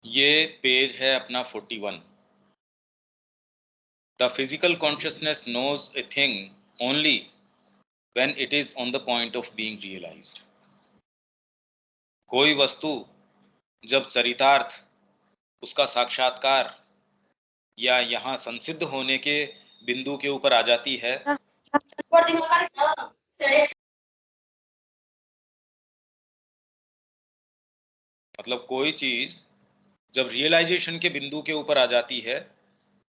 ये पेज है अपना 41। The physical consciousness knows a thing only when it is on the point of being realised. कोई वस्तु जब चरितार्थ, उसका साक्षात्कार या यहाँ संसिद्ध होने के बिंदु के ऊपर आ जाती है, मतलब कोई चीज जब रियलाइजेशन के बिंदु के ऊपर आ जाती है,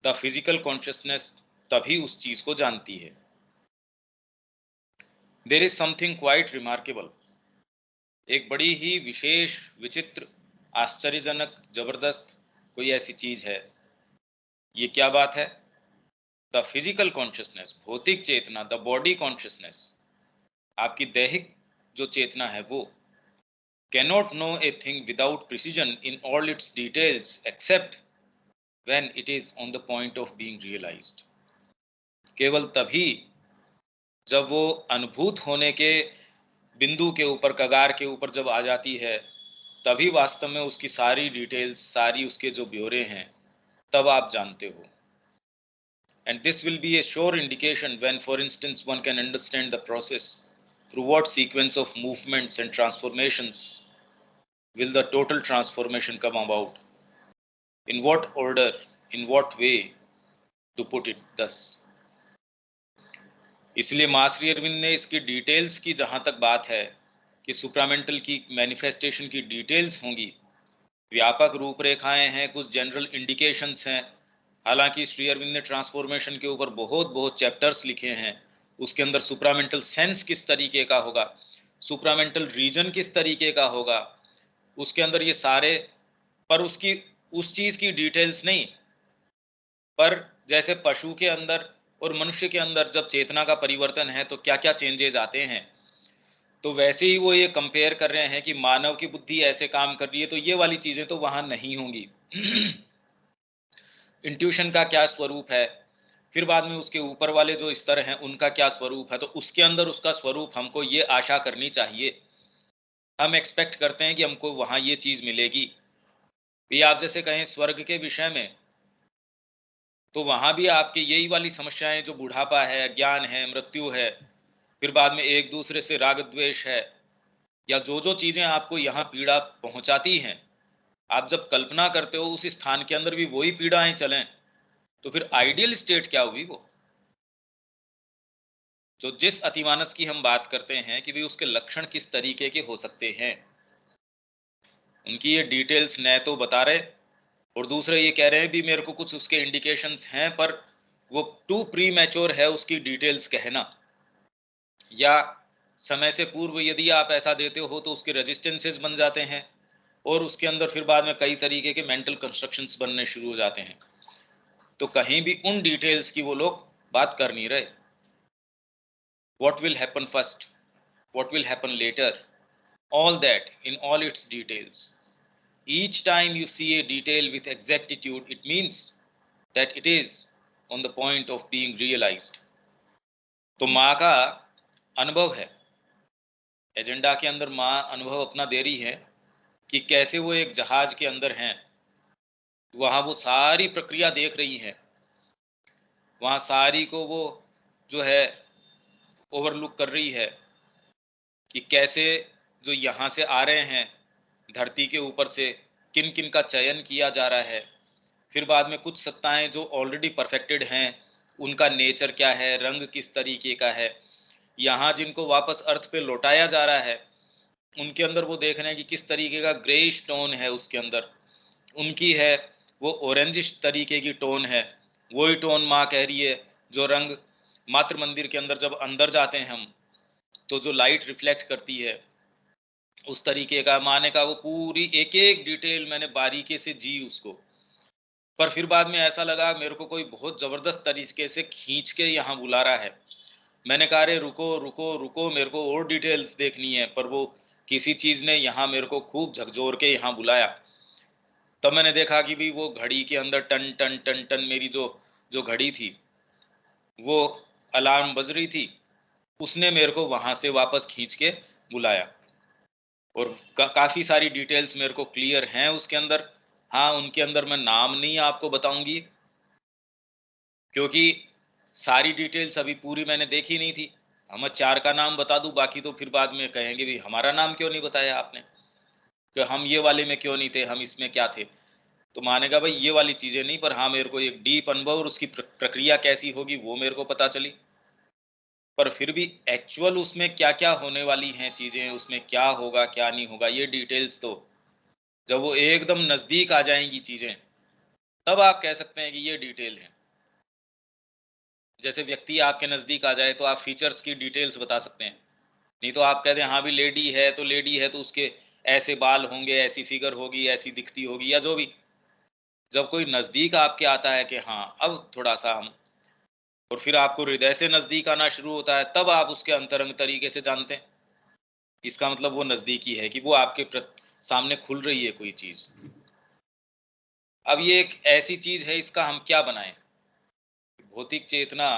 द फिजिकल कॉन्शियसनेस तभी उस चीज को जानती है। There is something quite remarkable, एक बड़ी ही विशेष, विचित्र, आश्चर्यजनक, जबरदस्त कोई ऐसी चीज है। ये क्या बात है? द फिजिकल कॉन्शियसनेस, भौतिक चेतना, द बॉडी कॉन्शियसनेस, आपकी दैहिक जो चेतना है वो cannot know a thing without precision in all its details except when it is on the point of being realized। केवल तभी जब वो अनुभूत होने के बिंदु के ऊपर, कगार के ऊपर जब आ जाती है, तभी वास्तव में उसकी सारी डिटेल्स, सारी उसके जो ब्यौरे हैं, तब आप जानते हो। And this will be a sure indication when, for instance, one can understand the process through what sequence of movements and transformations will the total transformation come about, in what order, in what way, to put it thus। इसलिए मां श्री अरविंद ने इसकी details की जहां तक बात है कि सुप्रामेंटल की मैनिफेस्टेशन की डिटेल्स होंगी, व्यापक रूपरेखाएं हैं, कुछ जनरल इंडिकेशंस हैं। हालांकि श्री अरविंद ने ट्रांसफॉर्मेशन के ऊपर बहुत बहुत चैप्टर्स लिखे हैं, उसके अंदर सुप्रामेंटल सेंस किस तरीके का होगा, सुप्रामेंटल रीजन किस तरीके का होगा, उसके अंदर ये सारे, पर उसकी उस चीज की डिटेल्स नहीं। पर जैसे पशु के अंदर और मनुष्य के अंदर जब चेतना का परिवर्तन है तो क्या क्या चेंजेस आते हैं, तो वैसे ही वो ये कंपेयर कर रहे हैं कि मानव की बुद्धि ऐसे काम कर रही है तो ये वाली चीजें तो वहां नहीं होंगी। इंट्यूशन का क्या स्वरूप है, फिर बाद में उसके ऊपर वाले जो स्तर हैं उनका क्या स्वरूप है, तो उसके अंदर उसका स्वरूप हमको ये आशा करनी चाहिए, हम एक्सपेक्ट करते हैं कि हमको वहां ये चीज मिलेगी। भी आप जैसे कहें स्वर्ग के विषय में, तो वहां भी आपके यही वाली समस्याएं, जो बुढ़ापा है, ज्ञान है, मृत्यु है, फिर बाद में एक दूसरे से राग द्वेष है, या जो जो चीजें आपको यहाँ पीड़ा पहुंचाती हैं, आप जब कल्पना करते हो उस स्थान के अंदर भी वही पीड़ाएं चलें, तो फिर आइडियल स्टेट क्या हुई वो? जो जिस अतिमानस की हम बात करते हैं कि भी उसके लक्षण किस तरीके के हो सकते हैं, उनकी ये डिटेल्स न तो बता रहे, और दूसरे ये कह रहे हैं भी मेरे को कुछ उसके इंडिकेशंस हैं, पर वो टू प्री मैच्योर है उसकी डिटेल्स कहना, या समय से पूर्व यदि आप ऐसा देते हो तो उसके रेजिस्टेंसेस बन जाते हैं, और उसके अंदर फिर बाद में कई तरीके के मेंटल कंस्ट्रक्शंस बनने शुरू हो जाते हैं। तो कहीं भी उन डिटेल्स की वो लोग बात कर नहीं रहे। What will happen first, what will happen later, all that in all its details। Each time you see a detail with exactitude, it means that it is on the point of being realized। तो माँ का अनुभव है, agenda के अंदर माँ अनुभव अपना दे रही है कि कैसे वो एक जहाज के अंदर हैं, वहाँ वो सारी प्रक्रिया देख रही हैं, वहाँ सारी को वो जो है ओवरलुक कर रही है कि कैसे जो यहाँ से आ रहे हैं धरती के ऊपर से, किन किन का चयन किया जा रहा है, फिर बाद में कुछ सत्ताएं जो ऑलरेडी परफेक्टेड हैं, उनका नेचर क्या है, रंग किस तरीके का है, यहाँ जिनको वापस अर्थ पे लौटाया जा रहा है उनके अंदर वो देख रहे हैं कि किस तरीके का ग्रेइश टोन है उसके अंदर, उनकी है वो ऑरेंजिश तरीके की टोन है, वही टोन माँ कह रही है जो रंग मातृ मंदिर के अंदर जब अंदर जाते हैं हम, तो जो लाइट रिफ्लेक्ट करती है उस तरीके का। माँ ने कहा वो पूरी एक एक डिटेल मैंने बारीकी से जी उसको, पर फिर बाद में ऐसा लगा मेरे को कोई बहुत ज़बरदस्त तरीके से खींच के यहाँ बुला रहा है। मैंने कहा अरे रुको रुको रुको, मेरे को और डिटेल्स देखनी है, पर वो किसी चीज़ ने यहाँ मेरे को खूब झकझोर के यहाँ बुलाया। तब मैंने देखा कि भी वो घड़ी के अंदर टन टन टन टन मेरी जो जो घड़ी थी वो अलार्म बज रही थी, उसने मेरे को वहाँ से वापस खींच के बुलाया। और काफ़ी सारी डिटेल्स मेरे को क्लियर हैं उसके अंदर। हाँ, उनके अंदर मैं नाम नहीं आपको बताऊंगी, क्योंकि सारी डिटेल्स अभी पूरी मैंने देखी नहीं थी। हम 4 का नाम बता दूं, बाकी तो फिर बाद में कहेंगे भी हमारा नाम क्यों नहीं बताया आपने, कि हम ये वाले में क्यों नहीं थे, हम इसमें क्या थे। तो मानेगा भाई ये वाली चीजें नहीं, पर हाँ मेरे को एक डीप अनुभव और उसकी प्रक्रिया कैसी होगी वो मेरे को पता चली। पर फिर भी एक्चुअल उसमें क्या क्या होने वाली हैं चीजें, उसमें क्या होगा क्या नहीं होगा, ये डिटेल्स तो जब वो एकदम नजदीक आ जाएंगी चीजें, तब आप कह सकते हैं कि ये डिटेल है। जैसे व्यक्ति आपके नजदीक आ जाए तो आप फीचर्स की डिटेल्स बता सकते हैं। नहीं तो आप कहते हैं हाँ भी लेडी है तो लेडी है तो उसके ऐसे बाल होंगे, ऐसी फिगर होगी, ऐसी दिखती होगी, या जो भी। जब कोई नजदीक आपके आता है कि हाँ अब थोड़ा सा हम, और फिर आपको हृदय से नजदीक आना शुरू होता है, तब आप उसके अंतरंग तरीके से जानते हैं। इसका मतलब वो नजदीकी है कि वो आपके सामने खुल रही है कोई चीज। अब ये एक ऐसी चीज है, इसका हम क्या बनाएं। भौतिक चेतना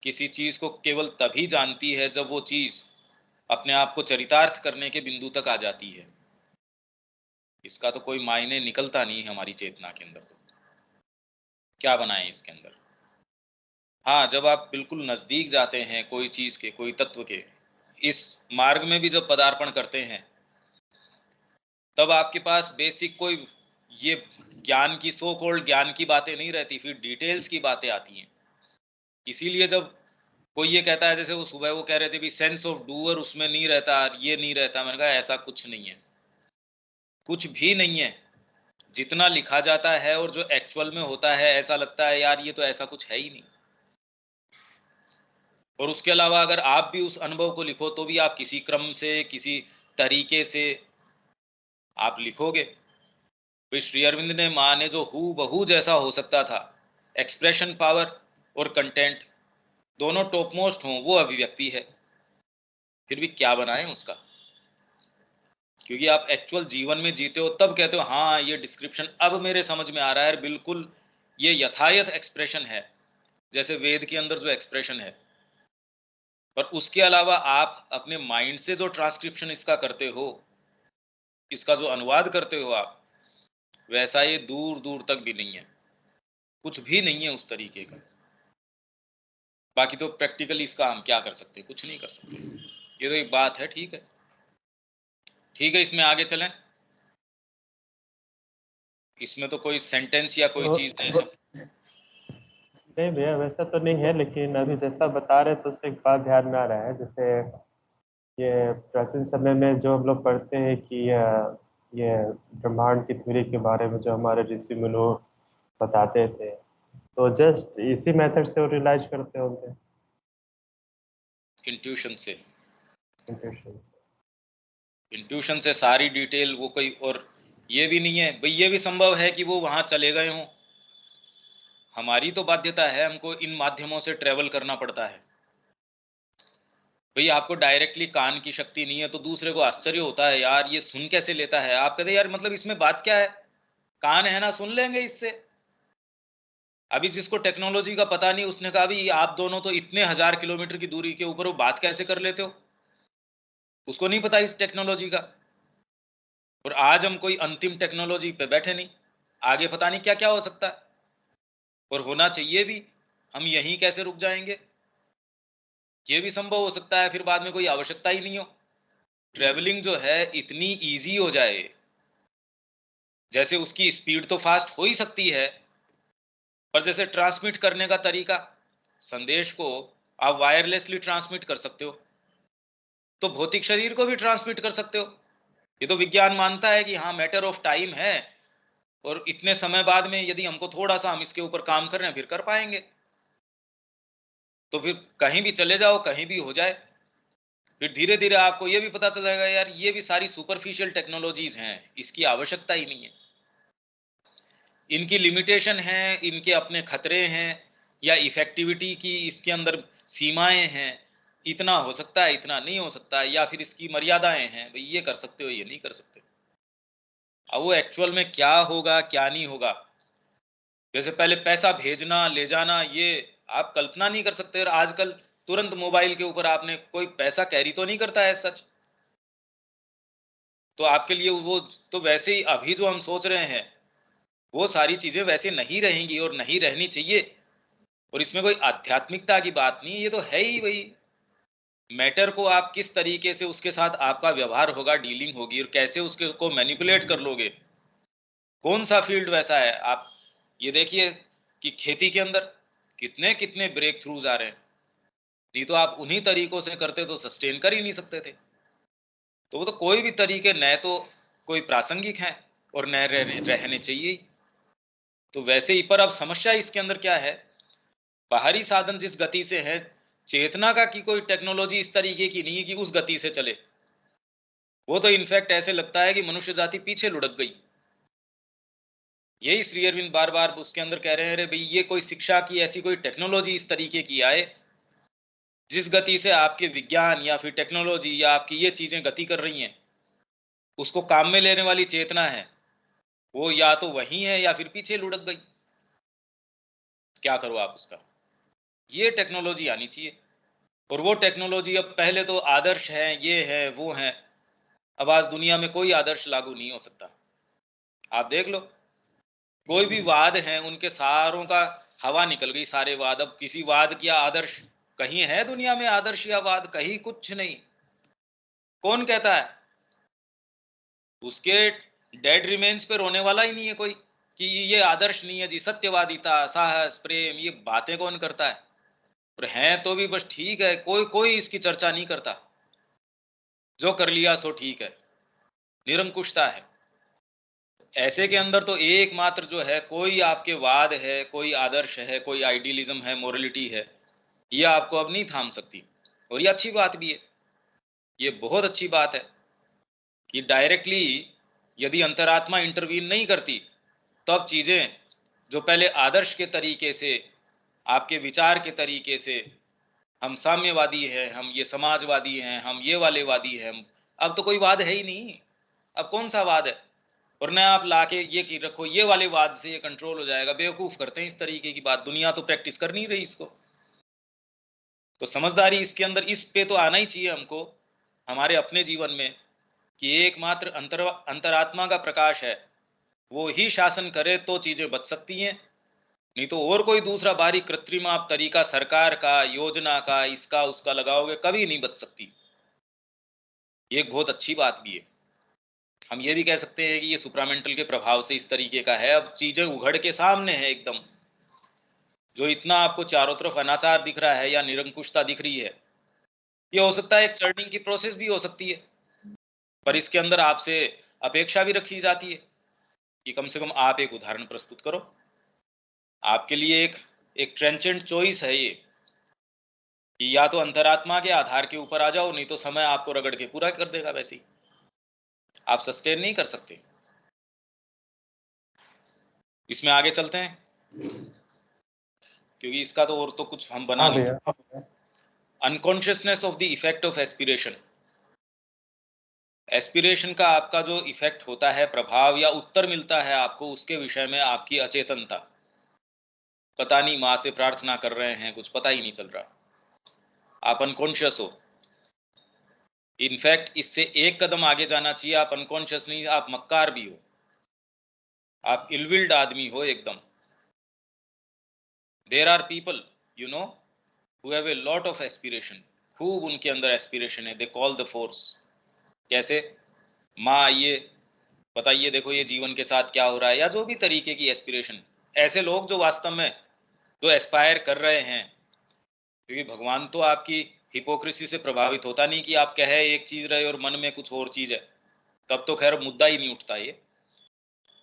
किसी चीज को केवल तभी जानती है जब वो चीज अपने आप को चरितार्थ करने के बिंदु तक आ जाती है। इसका तो कोई मायने निकलता नहीं है हमारी चेतना के अंदर। तो क्या बनाएं इसके अंदर। हाँ, जब आप बिल्कुल नजदीक जाते हैं कोई चीज के, कोई तत्व के, इस मार्ग में भी जब पदार्पण करते हैं, तब आपके पास बेसिक कोई ये ज्ञान की, सो कॉल्ड ज्ञान की बातें नहीं रहती, फिर डिटेल्स की बातें आती हैं। इसीलिए जब कोई ये कहता है, जैसे वो सुबह वो कह रहे थे भी सेंस ऑफ डूअर उसमें नहीं रहता, ये नहीं रहता, मैंने कहा ऐसा कुछ नहीं है, कुछ भी नहीं है। जितना लिखा जाता है और जो एक्चुअल में होता है, ऐसा लगता है यार ये तो ऐसा कुछ है ही नहीं। और उसके अलावा अगर आप भी उस अनुभव को लिखो तो भी आप किसी क्रम से, किसी तरीके से आप लिखोगे। तो श्री अरविंद ने माने जो हु बहू जैसा हो सकता था, एक्सप्रेशन पावर और कंटेंट दोनों टॉप मोस्ट हों, वो अभिव्यक्ति है। फिर भी क्या बनाएं उसका, क्योंकि आप एक्चुअल जीवन में जीते हो तब कहते हो हाँ ये डिस्क्रिप्शन अब मेरे समझ में आ रहा है, बिल्कुल ये यथायथ एक्सप्रेशन है, जैसे वेद के अंदर जो एक्सप्रेशन है। पर उसके अलावा आप अपने माइंड से जो ट्रांसक्रिप्शन इसका करते हो, इसका जो अनुवाद करते हो आप, वैसा ये दूर दूर तक भी नहीं है, कुछ भी नहीं है उस तरीके का। बाकी तो प्रैक्टिकली इसका हम क्या कर सकते हैं, कुछ नहीं कर सकते। ये तो एक बात है। ठीक है, ठीक है, इसमें आगे चलें। इसमें तो कोई सेंटेंस या कोई चीज है तो नहीं भैया, वैसा तो नहीं है, लेकिन अभी जैसा बता रहे तो उससे एक बात ध्यान में आ रहा है। जैसे ये प्राचीन समय में जो हम लोग पढ़ते हैं कि ये ब्रह्मांड की थ्योरी के बारे में जो हमारे ऋषि मुनि बताते थे, तो जस्ट इसी मेथड से वो रियलाइज करते होंगे, इंट्यूशन से। इंट्यूशन से। इंट्यूशन से सारी डिटेल वो कोई, और ये भी नहीं है भाई, ये भी संभव है कि वो वहां चले गए हों। हमारी तो बाध्यता है, हमको इन माध्यमों से ट्रेवल करना पड़ता है। भाई आपको डायरेक्टली कान की शक्ति नहीं है तो दूसरे को आश्चर्य होता है यार ये सुन कैसे लेता है। आप कहते यार मतलब इसमें बात क्या है, कान है ना, सुन लेंगे इससे। अभी जिसको टेक्नोलॉजी का पता नहीं, उसने कहा भी आप दोनों तो इतने 1000 किलोमीटर की दूरी के ऊपर हो, बात कैसे कर लेते हो। उसको नहीं पता इस टेक्नोलॉजी का। और आज हम कोई अंतिम टेक्नोलॉजी पे बैठे नहीं, आगे पता नहीं क्या क्या हो सकता है, और होना चाहिए भी। हम यहीं कैसे रुक जाएंगे, ये भी संभव हो सकता है, फिर बाद में कोई आवश्यकता ही नहीं हो। ट्रेवलिंग जो है इतनी इजी हो जाए, जैसे उसकी स्पीड तो फास्ट हो ही सकती है, पर जैसे ट्रांसमिट करने का तरीका, संदेश को आप वायरलेसली ट्रांसमिट कर सकते हो, तो भौतिक शरीर को भी ट्रांसमिट कर सकते हो। ये तो विज्ञान मानता है कि हाँ मैटर ऑफ टाइम है, और इतने समय बाद में यदि हमको थोड़ा सा हम इसके ऊपर काम कर रहे हैं फिर कर पाएंगे। तो फिर कहीं भी चले जाओ, कहीं भी हो जाए, फिर धीरे धीरे आपको ये भी पता चल जाएगा यार ये भी सारी सुपरफिशियल टेक्नोलॉजीज हैं, इसकी आवश्यकता ही नहीं है। इनकी लिमिटेशन है, इनके अपने खतरे हैं, या इफेक्टिविटी की इसके अंदर सीमाएं हैं। इतना हो सकता है, इतना नहीं हो सकता, या फिर इसकी मर्यादाएं हैं, भाई ये कर सकते हो, ये नहीं कर सकते। अब वो एक्चुअल में क्या होगा क्या नहीं होगा, जैसे पहले पैसा भेजना ले जाना, ये आप कल्पना नहीं कर सकते। और आजकल तुरंत मोबाइल के ऊपर आपने कोई पैसा कैरी तो नहीं करता है सच, तो आपके लिए वो, तो वैसे ही अभी जो हम सोच रहे हैं वो सारी चीजें वैसे नहीं रहेंगी और नहीं रहनी चाहिए। और इसमें कोई आध्यात्मिकता की बात नहीं है, ये तो है ही वही मैटर को आप किस तरीके से उसके साथ आपका व्यवहार होगा, डीलिंग होगी और कैसे उसके को मैनिपुलेट कर लोगे। कौन सा फील्ड वैसा है? आप ये देखिए कि खेती के अंदर कितने कितने ब्रेक थ्रूज आ रहे हैं। नहीं तो आप उन्हीं तरीकों से करते तो सस्टेन कर ही नहीं सकते थे। तो वो तो कोई भी तरीके न तो कोई प्रासंगिक हैं और न रहने चाहिए ही। तो वैसे ही, पर अब समस्या इसके अंदर क्या है, बाहरी साधन जिस गति से है, चेतना का की कोई टेक्नोलॉजी इस तरीके की नहीं है कि उस गति से चले। वो तो इनफैक्ट ऐसे लगता है कि मनुष्य जाति पीछे लुढ़क गई। यही श्री अरविंद बार बार उसके अंदर कह रहे हैं, अरे भाई ये कोई शिक्षा की ऐसी कोई टेक्नोलॉजी इस तरीके की आए, जिस गति से आपके विज्ञान या फिर टेक्नोलॉजी या आपकी ये चीजें गति कर रही हैं, उसको काम में लेने वाली चेतना है, वो या तो वही है या फिर पीछे लुढ़क गई। क्या करो आप उसका? ये टेक्नोलॉजी आनी चाहिए। और वो टेक्नोलॉजी अब पहले तो आदर्श है, ये है वो है, अब आज दुनिया में कोई आदर्श लागू नहीं हो सकता। आप देख लो, कोई भी वाद है उनके सारों का हवा निकल गई, सारे वाद। अब किसी वाद की आदर्श कहीं है दुनिया में? आदर्श या वाद कहीं कुछ नहीं। कौन कहता है? उसके डेड रिमेन्स पे रोने वाला ही नहीं है कोई कि ये आदर्श नहीं है जी। सत्यवादिता, साहस, प्रेम, ये बातें कौन करता है? और हैं तो भी बस ठीक है, कोई कोई इसकी चर्चा नहीं करता। जो कर लिया सो ठीक है, निरंकुशता है। ऐसे के अंदर तो एकमात्र जो है, कोई आपके वाद है, कोई आदर्श है, कोई आइडियलिज्म है, मोरलिटी है, ये आपको अब नहीं थाम सकती। और ये अच्छी बात भी है, ये बहुत अच्छी बात है कि डायरेक्टली यदि अंतरात्मा इंटरवीन नहीं करती, तब चीजें जो पहले आदर्श के तरीके से, आपके विचार के तरीके से, हम साम्यवादी हैं, हम ये समाजवादी हैं, हम ये वाले वादी हैं, अब तो कोई वाद है ही नहीं। अब कौन सा वाद है? और न आप लाके ये कि रखो ये वाले वाद से ये कंट्रोल हो जाएगा। बेवकूफ करते हैं इस तरीके की बात, दुनिया तो प्रैक्टिस कर नहीं रही इसको। तो समझदारी इसके अंदर इस पे तो आना ही चाहिए हमको, हमारे अपने जीवन में, कि एकमात्र अंतरात्मा का प्रकाश है, वो ही शासन करे तो चीजें बच सकती हैं। नहीं तो और कोई दूसरा बाहरी कृत्रिम आप तरीका सरकार का, योजना का, इसका उसका लगाओगे, कभी नहीं बच सकती। ये एक बहुत अच्छी बात भी है। हम ये भी कह सकते हैं कि ये सुप्रामेंटल के प्रभाव से इस तरीके का है। अब चीजें उघड़ के सामने है एकदम। जो इतना आपको चारों तरफ अनाचार दिख रहा है या निरंकुशता दिख रही है, ये हो सकता है एक चर्निंग की प्रोसेस भी हो सकती है। पर इसके अंदर आपसे अपेक्षा भी रखी जाती है कि कम से कम आप एक उदाहरण प्रस्तुत करो। आपके लिए एक ट्रेंचेंट चॉइस है ये, कि या तो अंतरात्मा के आधार के ऊपर आ जाओ, नहीं तो समय आपको रगड़ के पूरा कर देगा। वैसे ही आप सस्टेन नहीं कर सकते। इसमें आगे चलते हैं, क्योंकि इसका तो और तो कुछ हम बना हाँ नहीं भैया। सकते। Unconsciousness of the effect of aspiration. Aspiration का आपका जो इफेक्ट होता है, प्रभाव या उत्तर मिलता है आपको, उसके विषय में आपकी अचेतनता। पता नहीं माँ से प्रार्थना कर रहे हैं, कुछ पता ही नहीं चल रहा, आप अनकॉन्शियस हो। इनफैक्ट इससे एक कदम आगे जाना चाहिए, आप अनकॉन्शियस नहीं, आप मक्कार भी हो, आप इलविल्ड आदमी हो एकदम। There are people you know who have a lot of aspiration. खूब उनके अंदर एस्पिरेशन है, दे कॉल द फोर्स। कैसे? माँ आइए, बताइए, देखो ये जीवन के साथ क्या हो रहा है, या जो भी तरीके की एस्पिरेशन। ऐसे लोग जो वास्तव में जो एस्पायर कर रहे हैं, क्योंकि भगवान तो आपकी हिपोक्रेसी से प्रभावित होता नहीं कि आप कहे एक चीज रहे और मन में कुछ और चीज है, तब तो खैर मुद्दा ही नहीं उठता ये।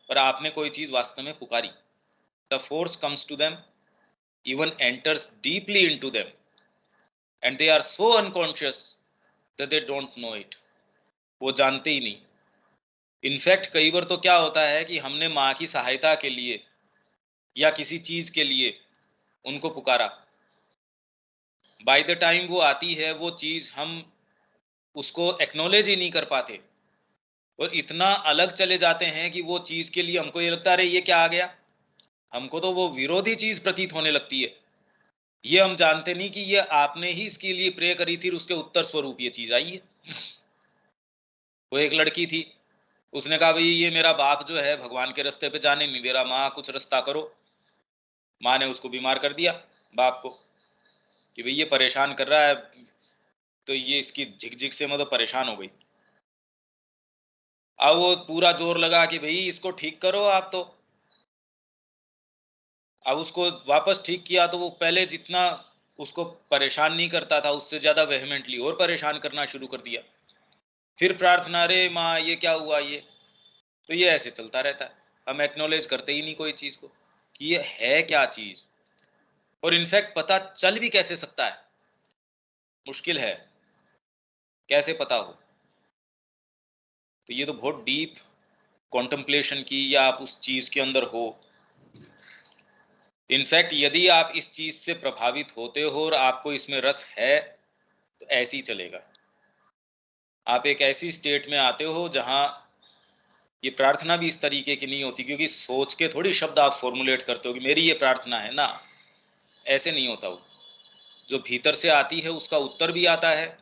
पर आपने कोई चीज वास्तव में पुकारी, the force comes to them, even enters deeply into them, and they are so unconscious that they don't know it। वो जानते ही नहीं। इनफैक्ट कई बार तो क्या होता है कि हमने माँ की सहायता के लिए या किसी चीज के लिए उनको पुकारा, बाय द टाइम वो आती है वो चीज, हम उसको एक्नॉलेज ही नहीं कर पाते और इतना अलग चले जाते हैं कि वो चीज के लिए हमको ये लगता है अरे ये क्या आ गया। हमको तो वो विरोधी चीज प्रतीत होने लगती है। ये हम जानते नहीं कि ये आपने ही इसके लिए प्रे करी थी और उसके उत्तर स्वरूप ये चीज आई है। वो एक लड़की थी, उसने कहा भाई ये मेरा बाप जो है भगवान के रास्ते पे जाने नहीं दे रहा, माँ कुछ रास्ता करो। माँ ने उसको बीमार कर दिया बाप को कि भाई ये परेशान कर रहा है, तो ये इसकी झिक से मतलब परेशान हो गई। अब वो पूरा जोर लगा कि भाई इसको ठीक करो आप। तो अब उसको वापस ठीक किया तो वो पहले जितना उसको परेशान नहीं करता था उससे ज़्यादा वेहमेंटली और परेशान करना शुरू कर दिया। फिर प्रार्थना, अरे माँ ये क्या हुआ ये। तो ये ऐसे चलता रहता है, हम एक्नॉलेज करते ही नहीं कोई चीज़ को कि ये है क्या चीज़। और इनफैक्ट पता चल भी कैसे सकता है, मुश्किल है कैसे पता हो। तो ये तो बहुत डीप कॉन्टम्पलेशन की, या आप उस चीज़ के अंदर हो। इनफैक्ट यदि आप इस चीज़ से प्रभावित होते हो और आपको इसमें रस है तो ऐसे ही चलेगा। आप एक ऐसी स्टेट में आते हो जहां ये प्रार्थना भी इस तरीके की नहीं होती, क्योंकि सोच के थोड़ी शब्द आप फॉर्मुलेट करते हो कि मेरी ये प्रार्थना है ना, ऐसे नहीं होता। वो जो भीतर से आती है उसका उत्तर भी आता है,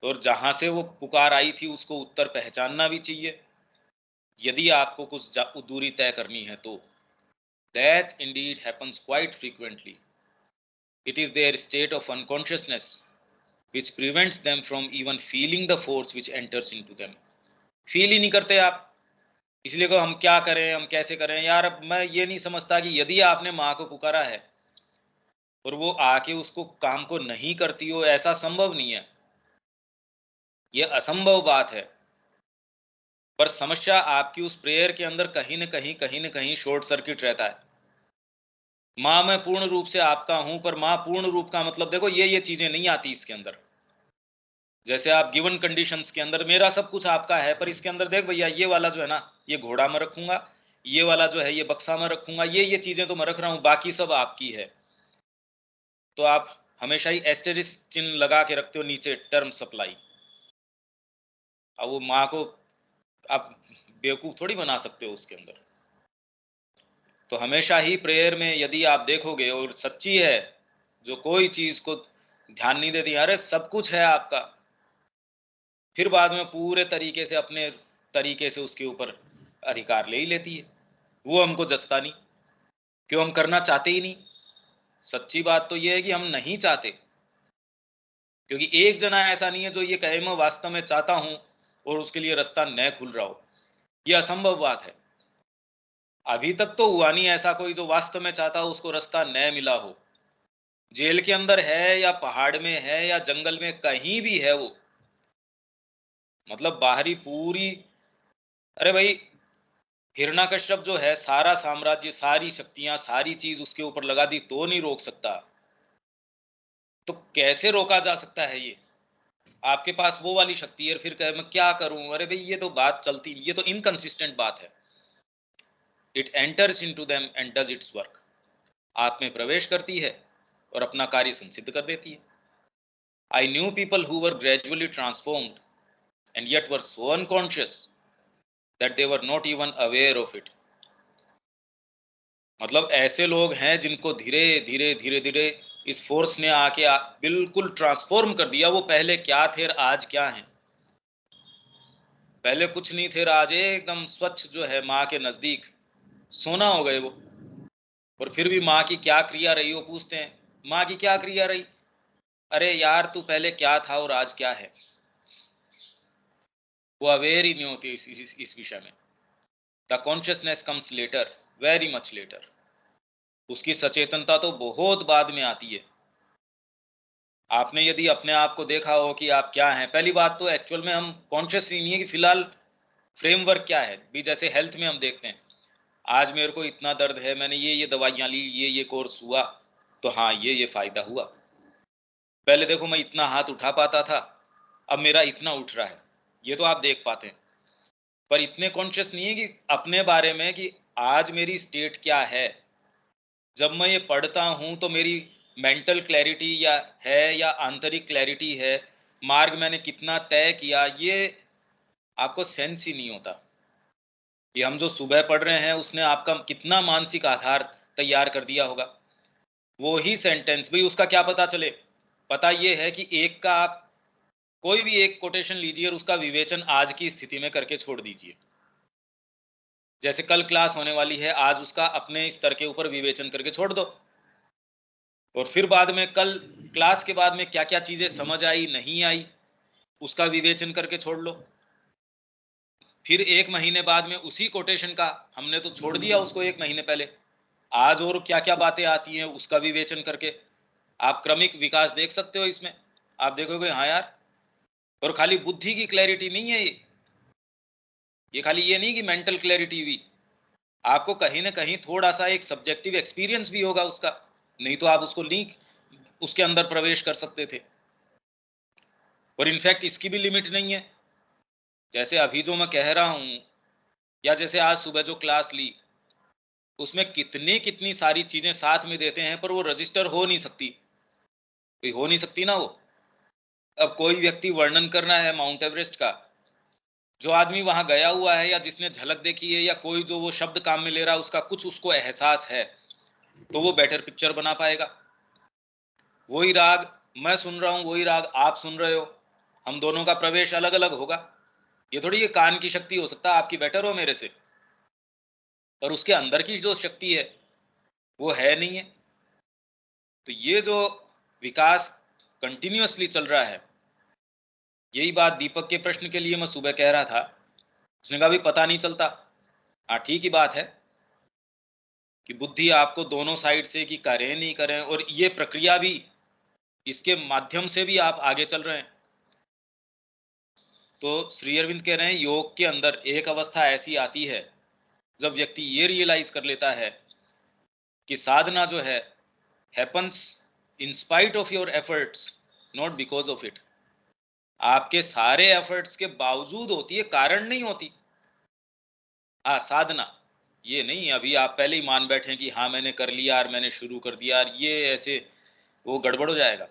और जहां से वो पुकार आई थी उसको उत्तर पहचानना भी चाहिए यदि आपको कुछ दूरी तय करनी है तो। That Indeed happens quite frequently. It is there state of unconsciousness which prevents them from even feeling the force which enters into them। Feel ही नहीं करते आप, इसलिए को हम क्या करें, हम कैसे करें यार। अब मैं ये नहीं समझता कि यदि आपने माँ को पुकारा है और वो आके उसको काम को नहीं करती हो, ऐसा संभव नहीं है, ये असंभव बात है। पर समस्या आपकी उस प्रेयर के अंदर कहीं न कहीं शॉर्ट सर्किट रहता है। माँ मैं पूर्ण रूप से आपका हूं, पर माँ पूर्ण रूप का मतलब देखो ये चीजें नहीं आती इसके अंदर। जैसे आप गिवन कंडीशंस के अंदर मेरा सब कुछ आपका है, पर इसके अंदर देख भैया ये वाला जो है ना, ये घोड़ा मैं रखूंगा, ये वाला जो है ये बक्सा मैं रखूंगा, ये चीजें तो मैं रख रहा हूं, बाकी सब आपकी है। तो आप हमेशा ही एस्टेरिस्क चिन्ह लगा के रखते हो नीचे, टर्म सप्लाई। अब वो माँ को आप बेवकूफ थोड़ी बना सकते हो उसके अंदर। तो हमेशा ही प्रेयर में यदि आप देखोगे और सच्ची है, जो कोई चीज को ध्यान नहीं देती, अरे सब कुछ है आपका, फिर बाद में पूरे तरीके से अपने तरीके से उसके ऊपर अधिकार ले ही लेती है। वो हमको जचता नहीं, क्यों, हम करना चाहते ही नहीं। सच्ची बात तो ये है कि हम नहीं चाहते, क्योंकि एक जना ऐसा नहीं है जो ये कहे मैं वास्तव में चाहता हूं और उसके लिए रास्ता न खुल रहा हो। ये असंभव बात है। अभी तक तो हुआ नहीं ऐसा कोई जो वास्तव में चाहता हो उसको रास्ता न मिला हो। जेल के अंदर है या पहाड़ में है या जंगल में, कहीं भी है वो, मतलब बाहरी पूरी, अरे भाई हिरण्यकश्यप जो है सारा साम्राज्य, सारी शक्तियां, सारी चीज उसके ऊपर लगा दी तो नहीं रोक सकता। तो कैसे रोका जा सकता है ये। आपके पास वो वाली शक्ति है, फिर कहे मैं क्या करूं, अरे भाई ये तो बात चलती, ये तो इनकंसिस्टेंट बात है। It enters into them and does it's work. आप में प्रवेश करती है और अपना कार्य संसिद्ध कर देती है। I knew people who were gradually transformed and yet were so unconscious that they were not even aware of it. मतलब ऐसे लोग हैं जिनको धीरे धीरे धीरे धीरे इस फोर्स ने आके बिल्कुल ट्रांसफॉर्म कर दिया। वो पहले क्या थे और आज क्या हैं। पहले कुछ नहीं थे, आज एकदम स्वच्छ जो है माँ के नजदीक सोना हो गए वो। और फिर भी माँ की क्या क्रिया रही, वो पूछते हैं माँ की क्या क्रिया रही। अरे यार तू पहले क्या था और आज क्या है, वो अवेयर ही नहीं होती इस विषय में। The consciousness comes later, very much later. उसकी सचेतनता तो बहुत बाद में आती है। आपने यदि अपने आप को देखा हो कि आप क्या हैं, पहली बात तो एक्चुअल में हम कॉन्शियस ही नहीं है कि फिलहाल फ्रेमवर्क क्या है भी। जैसे हेल्थ में हम देखते हैं, आज मेरे को इतना दर्द है, मैंने ये दवाइयाँ ली, ये कोर्स हुआ, तो हाँ ये फायदा हुआ। पहले देखो मैं इतना हाथ उठा पाता था, अब मेरा इतना उठ रहा है, ये तो आप देख पाते हैं। पर इतने कॉन्शियस नहीं है कि अपने बारे में कि आज मेरी स्टेट क्या है। जब मैं ये पढ़ता हूँ तो मेरी मेंटल क्लैरिटी या है या आंतरिक क्लैरिटी है, मार्ग मैंने कितना तय किया, ये आपको सेंस ही नहीं होता। कि हम जो सुबह पढ़ रहे हैं उसने आपका कितना मानसिक आधार तैयार कर दिया होगा। वो ही सेंटेंस भाई उसका क्या पता चले। पता ये है कि एक का आप कोई भी एक कोटेशन लीजिए और उसका विवेचन आज की स्थिति में करके छोड़ दीजिए, जैसे कल क्लास होने वाली है, आज उसका अपने स्तर के ऊपर विवेचन करके छोड़ दो, और फिर बाद में कल क्लास के बाद में क्या क्या चीजें समझ आई नहीं आई उसका विवेचन करके छोड़ लो। फिर 1 महीने बाद में उसी कोटेशन का, हमने तो छोड़ दिया उसको 1 महीने पहले, आज और क्या क्या बातें आती हैं उसका विवेचन करके आप क्रमिक विकास देख सकते हो इसमें। आप देखोगे हाँ यार, और खाली बुद्धि की क्लैरिटी नहीं है ये खाली ये नहीं कि मेंटल क्लैरिटी हुई, आपको कहीं ना कहीं थोड़ा सा एक सब्जेक्टिव एक्सपीरियंस भी होगा उसका, नहीं तो आप उसको नहीं उसके अंदर प्रवेश कर सकते थे। और इनफैक्ट इसकी भी लिमिट नहीं है, जैसे अभी जो मैं कह रहा हूं, या जैसे आज सुबह जो क्लास ली, उसमें कितनी कितनी सारी चीजें साथ में देते हैं, पर वो रजिस्टर हो नहीं सकती, हो नहीं सकती ना वो। अब कोई व्यक्ति वर्णन करना है माउंट एवरेस्ट का, जो आदमी वहां गया हुआ है या जिसने झलक देखी है, या कोई जो वो शब्द काम में ले रहा है, उसका कुछ उसको एहसास है, तो वो बेटर पिक्चर बना पाएगा। वही राग मैं सुन रहा हूं, वही राग आप सुन रहे हो, हम दोनों का प्रवेश अलग अलग होगा। ये थोड़ी ये कान की शक्ति हो सकता है आपकी बेटर हो मेरे से, पर उसके अंदर की जो शक्ति है वो है नहीं है। तो ये जो विकास कंटिन्यूअसली चल रहा है, यही बात दीपक के प्रश्न के लिए मैं सुबह कह रहा था। उसने कहा भी पता नहीं चलता। हाँ ठीक ही बात है कि बुद्धि आपको दोनों साइड से कि करें नहीं करें, और ये प्रक्रिया भी, इसके माध्यम से भी आप आगे चल रहे हैं। तो श्री अरविंद कह रहे हैं योग के अंदर एक अवस्था ऐसी आती है जब व्यक्ति ये रियलाइज कर लेता है कि साधना जो है happens in spite of your efforts, not because of it. आपके सारे एफर्ट्स के बावजूद होती है, कारण नहीं होती। साधना ये नहीं अभी आप पहले ही मान बैठे कि हाँ मैंने कर लिया यार, मैंने शुरू कर दिया यार, ये ऐसे वो गड़बड़ हो जाएगा।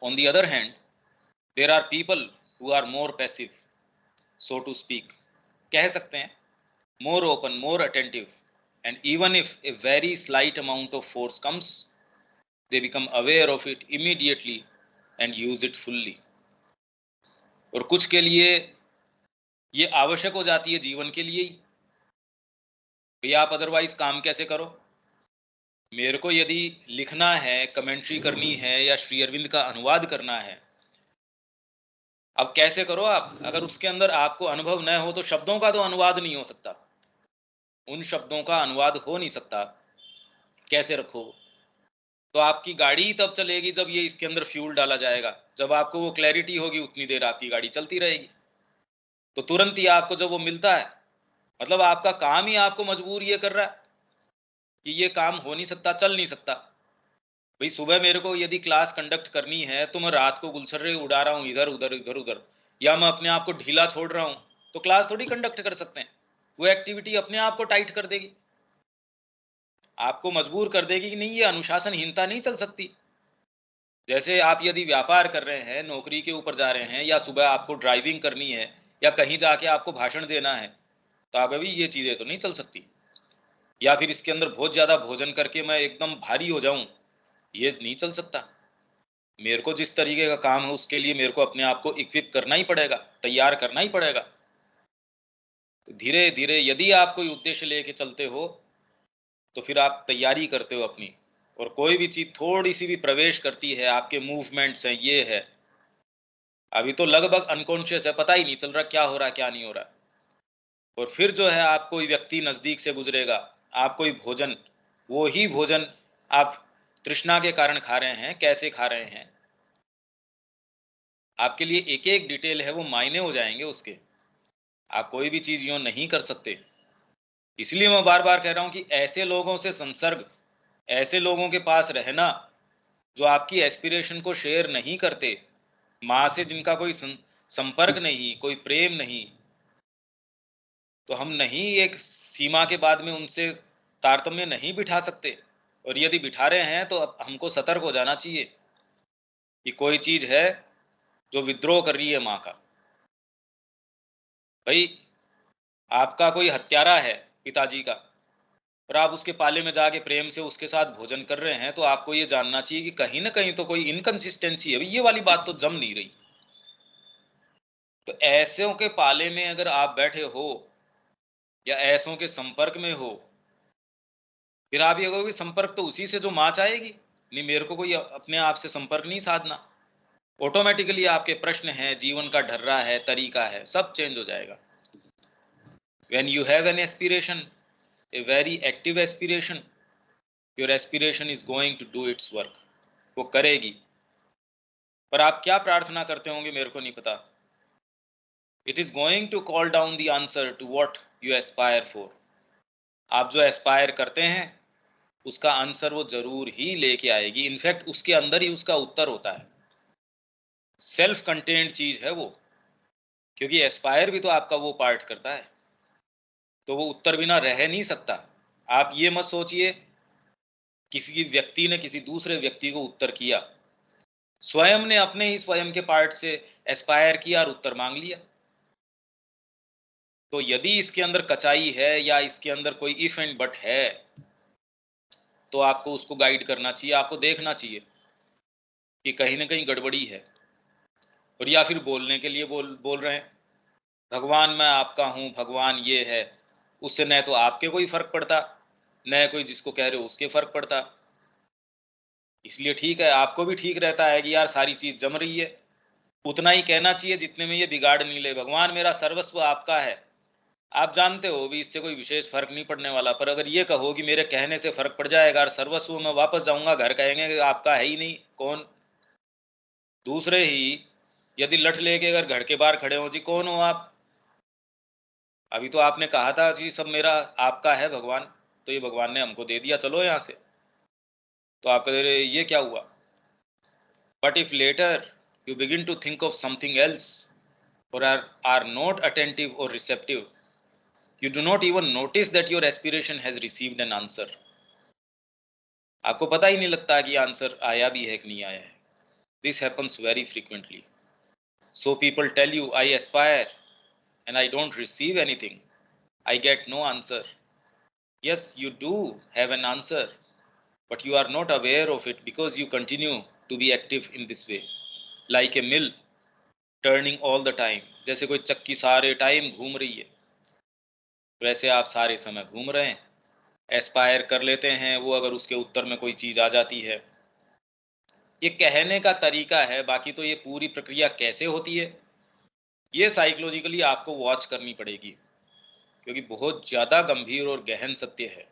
On the other hand there are people who are more passive, so to speak, कह सकते हैं more open, more attentive, and even if a very slight amount of force comes, they become aware of it immediately and use it fully. और कुछ के लिए ये आवश्यक हो जाती है जीवन के लिए ही, भैया आप अदरवाइज काम कैसे करो। मेरे को यदि लिखना है, कमेंट्री करनी है, या श्री अरविंद का अनुवाद करना है, अब कैसे करो आप, अगर उसके अंदर आपको अनुभव न हो तो शब्दों का तो अनुवाद नहीं हो सकता, उन शब्दों का अनुवाद हो नहीं सकता, कैसे रखो। तो आपकी गाड़ी तब चलेगी जब ये इसके अंदर फ्यूल डाला जाएगा, जब आपको वो क्लैरिटी होगी उतनी देर आपकी गाड़ी चलती रहेगी। तो तुरंत ही आपको जब वो मिलता है, मतलब आपका काम ही आपको मजबूर ये कर रहा है कि ये काम हो नहीं सकता, चल नहीं सकता। भाई सुबह मेरे को यदि क्लास कंडक्ट करनी है तो मैं रात को गुलछर्रे उड़ा रहा हूँ इधर उधर इधर उधर, या मैं अपने आप को ढीला छोड़ रहा हूँ, तो क्लास थोड़ी कंडक्ट कर सकते हैं। वो एक्टिविटी अपने आप को टाइट कर देगी, आपको मजबूर कर देगी कि नहीं ये अनुशासनहीनता नहीं चल सकती। जैसे आप यदि व्यापार कर रहे हैं, नौकरी के ऊपर जा रहे हैं, या सुबह आपको ड्राइविंग करनी है, या कहीं जाके आपको भाषण देना है, तो आप अभी ये चीज़ें तो नहीं चल सकती। या फिर इसके अंदर बहुत ज़्यादा भोजन करके मैं एकदम भारी हो जाऊं, ये नहीं चल सकता। मेरे को जिस तरीके का काम है उसके लिए मेरे को अपने आप को इक्विप करना ही पड़ेगा, तैयार करना ही पड़ेगा। तो धीरे धीरे यदि आप कोई उद्देश्य लेके चलते हो तो फिर आप तैयारी करते हो अपनी, और कोई भी चीज़ थोड़ी सी भी प्रवेश करती है, आपके मूवमेंट्स हैं, ये है, अभी तो लगभग अनकॉन्शियस है, पता ही नहीं चल रहा क्या हो रहा है क्या नहीं हो रहा। और फिर जो है आप कोई व्यक्ति नज़दीक से गुजरेगा, आप कोई भोजन, वो ही भोजन आप तृष्णा के कारण खा रहे हैं, कैसे खा रहे हैं, आपके लिए एक एक डिटेल है, वो मायने हो जाएंगे उसके। आप कोई भी चीज़ यूँ नहीं कर सकते। इसलिए मैं बार बार कह रहा हूँ कि ऐसे लोगों से संसर्ग, ऐसे लोगों के पास रहना जो आपकी एस्पिरेशन को शेयर नहीं करते, माँ से जिनका कोई संपर्क नहीं, कोई प्रेम नहीं, तो हम नहीं एक सीमा के बाद में उनसे तारतम्य नहीं बिठा सकते। और यदि बिठा रहे हैं तो अब हमको सतर्क हो जाना चाहिए कि कोई चीज़ है जो विद्रोह कर रही है माँ का। भाई आपका कोई हत्यारा है पिताजी का, और आप उसके पाले में जाके प्रेम से उसके साथ भोजन कर रहे हैं, तो आपको ये जानना चाहिए कि कहीं ना कहीं तो कोई इनकंसिस्टेंसी है, ये वाली बात तो जम नहीं रही। तो ऐसे के पाले में अगर आप बैठे हो या ऐसों के संपर्क में हो, फिर आप ये कहोगे संपर्क तो उसी से जो माँ चाहेगी, नहीं मेरे को कोई अपने आप से संपर्क नहीं साधना। ऑटोमेटिकली आपके प्रश्न हैं, जीवन का ढर्रा है, तरीका है, सब चेंज हो जाएगा। When you have an aspiration, a very active aspiration, your aspiration is going to do its work. वो करेगी। पर आप क्या प्रार्थना करते होंगे मेरे को नहीं पता। It is going to call down the answer to what you aspire for. आप जो एस्पायर करते हैं उसका आंसर वो जरूर ही लेके आएगी। इनफैक्ट उसके अंदर ही उसका उत्तर होता है। सेल्फ कंटेंट चीज है वो, क्योंकि एस्पायर भी तो आपका वो पार्ट करता है, तो वो उत्तर बिना रह नहीं सकता। आप ये मत सोचिए किसी व्यक्ति ने किसी दूसरे व्यक्ति को उत्तर किया, स्वयं ने अपने ही स्वयं के पार्ट से एस्पायर किया और उत्तर मांग लिया। तो यदि इसके अंदर कचाई है या इसके अंदर कोई इफ एंड बट है, तो आपको उसको गाइड करना चाहिए, आपको देखना चाहिए कि कहीं ना कहीं गड़बड़ी है। और या फिर बोलने के लिए बोल रहे हैं भगवान मैं आपका हूँ, भगवान ये है, उससे न तो आपके कोई फर्क पड़ता, न कोई जिसको कह रहे हो उसके फर्क पड़ता। इसलिए ठीक है, आपको भी ठीक रहता है कि यार सारी चीज जम रही है, उतना ही कहना चाहिए जितने में ये बिगाड़ नहीं ले। भगवान मेरा सर्वस्व आपका है, आप जानते हो भी इससे कोई विशेष फर्क नहीं पड़ने वाला। पर अगर ये कहो कि मेरे कहने से फर्क पड़ जाएगा और सर्वस्व मैं वापस जाऊंगा, घर कहेंगे कि आपका है ही नहीं, कौन? दूसरे ही यदि लठ लेके अगर घर के बाहर खड़े हो, जी कौन हो आप? अभी तो आपने कहा था जी सब मेरा आपका है भगवान, तो ये भगवान ने हमको दे दिया, चलो यहाँ से। तो आप कह रहे ये क्या हुआ? But if later you begin to think of something else or are not attentive or receptive, you do not even notice that your aspiration has received an answer. आपको पता ही नहीं लगता कि आंसर आया भी है कि नहीं आया है। This happens very frequently. So people tell you I aspire and I don't receive anything, I get no answer. Yes, you do have an answer, but you are not aware of it because you continue to be active in this way, like a mill turning all the time. जैसे कोई चक्की सारे time घूम रही है, वैसे आप सारे समय घूम रहे हैं, एस्पायर कर लेते हैं वो, अगर उसके उत्तर में कोई चीज आ जाती है। ये कहने का तरीका है, बाकी तो ये पूरी प्रक्रिया कैसे होती है ये साइकोलॉजिकली आपको वॉच करनी पड़ेगी, क्योंकि बहुत ज्यादा गंभीर और गहन सत्य है।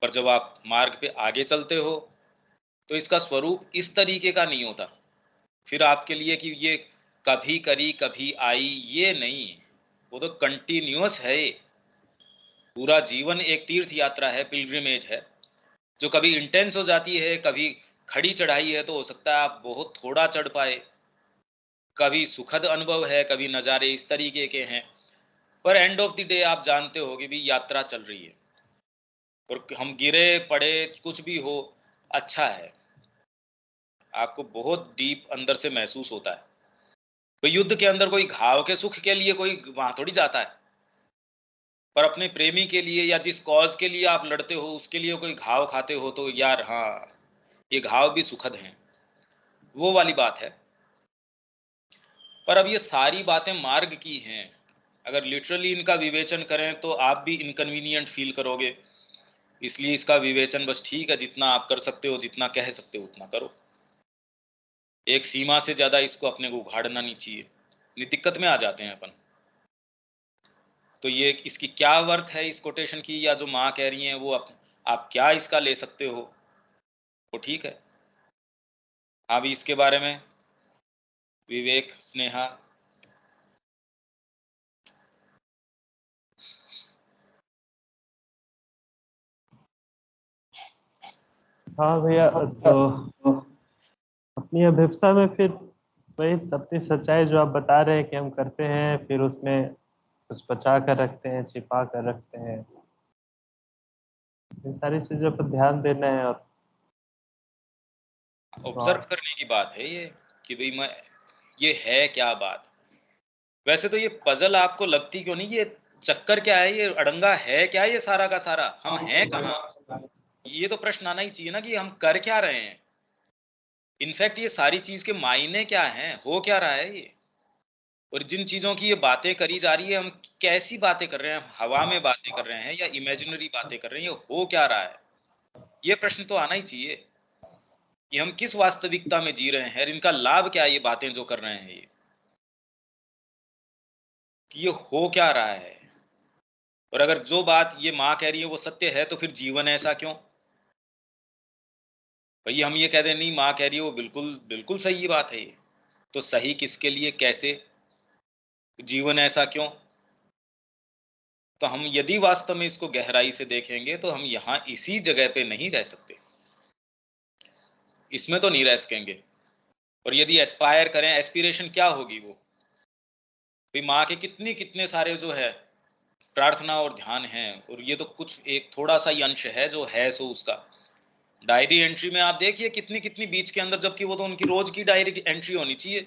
पर जब आप मार्ग पे आगे चलते हो तो इसका स्वरूप इस तरीके का नहीं होता फिर आपके लिए कि ये कभी करी कभी आई, ये नहीं। वो तो कंटिन्यूअस है। पूरा जीवन एक तीर्थ यात्रा है, पिलग्रिमेज है, जो कभी इंटेंस हो जाती है, कभी खड़ी चढ़ाई है तो हो सकता है आप बहुत थोड़ा चढ़ पाए, कभी सुखद अनुभव है, कभी नज़ारे इस तरीके के हैं। पर एंड ऑफ द डे आप जानते हो कि भी यात्रा चल रही है, और हम गिरे पड़े कुछ भी हो, अच्छा है, आपको बहुत डीप अंदर से महसूस होता है। तो युद्ध के अंदर कोई घाव के सुख के लिए कोई वहां थोड़ी जाता है, पर अपने प्रेमी के लिए या जिस कॉज के लिए आप लड़ते हो उसके लिए कोई घाव खाते हो तो यार हाँ, ये घाव भी सुखद हैं, वो वाली बात है। पर अब ये सारी बातें मार्ग की हैं, अगर लिटरली इनका विवेचन करें तो आप भी इनकन्वीनियंट फील करोगे। इसलिए इसका विवेचन बस ठीक है, जितना आप कर सकते हो, जितना कह सकते हो उतना करो। एक सीमा से ज्यादा इसको अपने को उघाड़ना नहीं चाहिए, नहीं दिक्कत में आ जाते हैं अपन। तो ये इसकी क्या वर्थ है इस कोटेशन की, या जो माँ कह रही हैं वो आप क्या इसका ले सकते हो, वो ठीक है। अभी इसके बारे में विवेक, स्नेहा। हाँ भैया, तो अपनी अभिप्सा में फिर वही अपनी सच्चाई जो आप बता रहे हैं कि हम करते हैं, फिर उसमें कुछ बचा कर रखते हैं, छिपा कर रखते हैं, इन सारी चीजों पर ध्यान देना है। ऑब्जर्व और करने की बात है ये, कि भाई मैं ये है क्या बात। वैसे तो ये पजल आपको लगती क्यों नहीं, ये चक्कर क्या है, ये अड़ंगा है क्या, ये सारा का सारा हम हैं कहाँ? ये तो प्रश्न आना ही चाहिए ना कि हम कर क्या रहे हैं। इनफैक्ट ये सारी चीज के मायने क्या हैं, हो क्या रहा है ये। और जिन चीज़ों की ये बातें करी जा रही है, हम कैसी बातें कर रहे हैं? हवा में बातें कर रहे हैं या इमेजिनरी बातें कर रहे हैं? ये हो क्या रहा है? ये प्रश्न तो आना ही चाहिए कि हम किस वास्तविकता में जी रहे हैं और इनका लाभ क्या है, ये बातें जो कर रहे हैं ये? कि ये हो क्या रहा है? और अगर जो बात ये माँ कह रही है वो सत्य है, तो फिर जीवन ऐसा क्यों? भई हम ये कह दें नहीं माँ कह रही है वो बिल्कुल, बिल्कुल सही बात है ये। तो सही किसके लिए, कैसे? जीवन ऐसा क्यों? तो हम यदि वास्तव में इसको गहराई से देखेंगे तो हम यहाँ इसी जगह पे नहीं रह सकते। इसमें तो नहीं रह सकेंगे। और यदि एस्पायर करें, एस्पिरेशन क्या होगी वो? भई माँ के कितने सारे जो है प्रार्थना और ध्यान हैं और ये तो कुछ एक थोड़ा-सा ही अंश है जो है सो उसका। डायरी एंट्री में आप देखिए कितनी-कितनी बीच के अंदर, जबकि वो तो उनकी रोज़ की डायरी की एंट्री होनी चाहिए।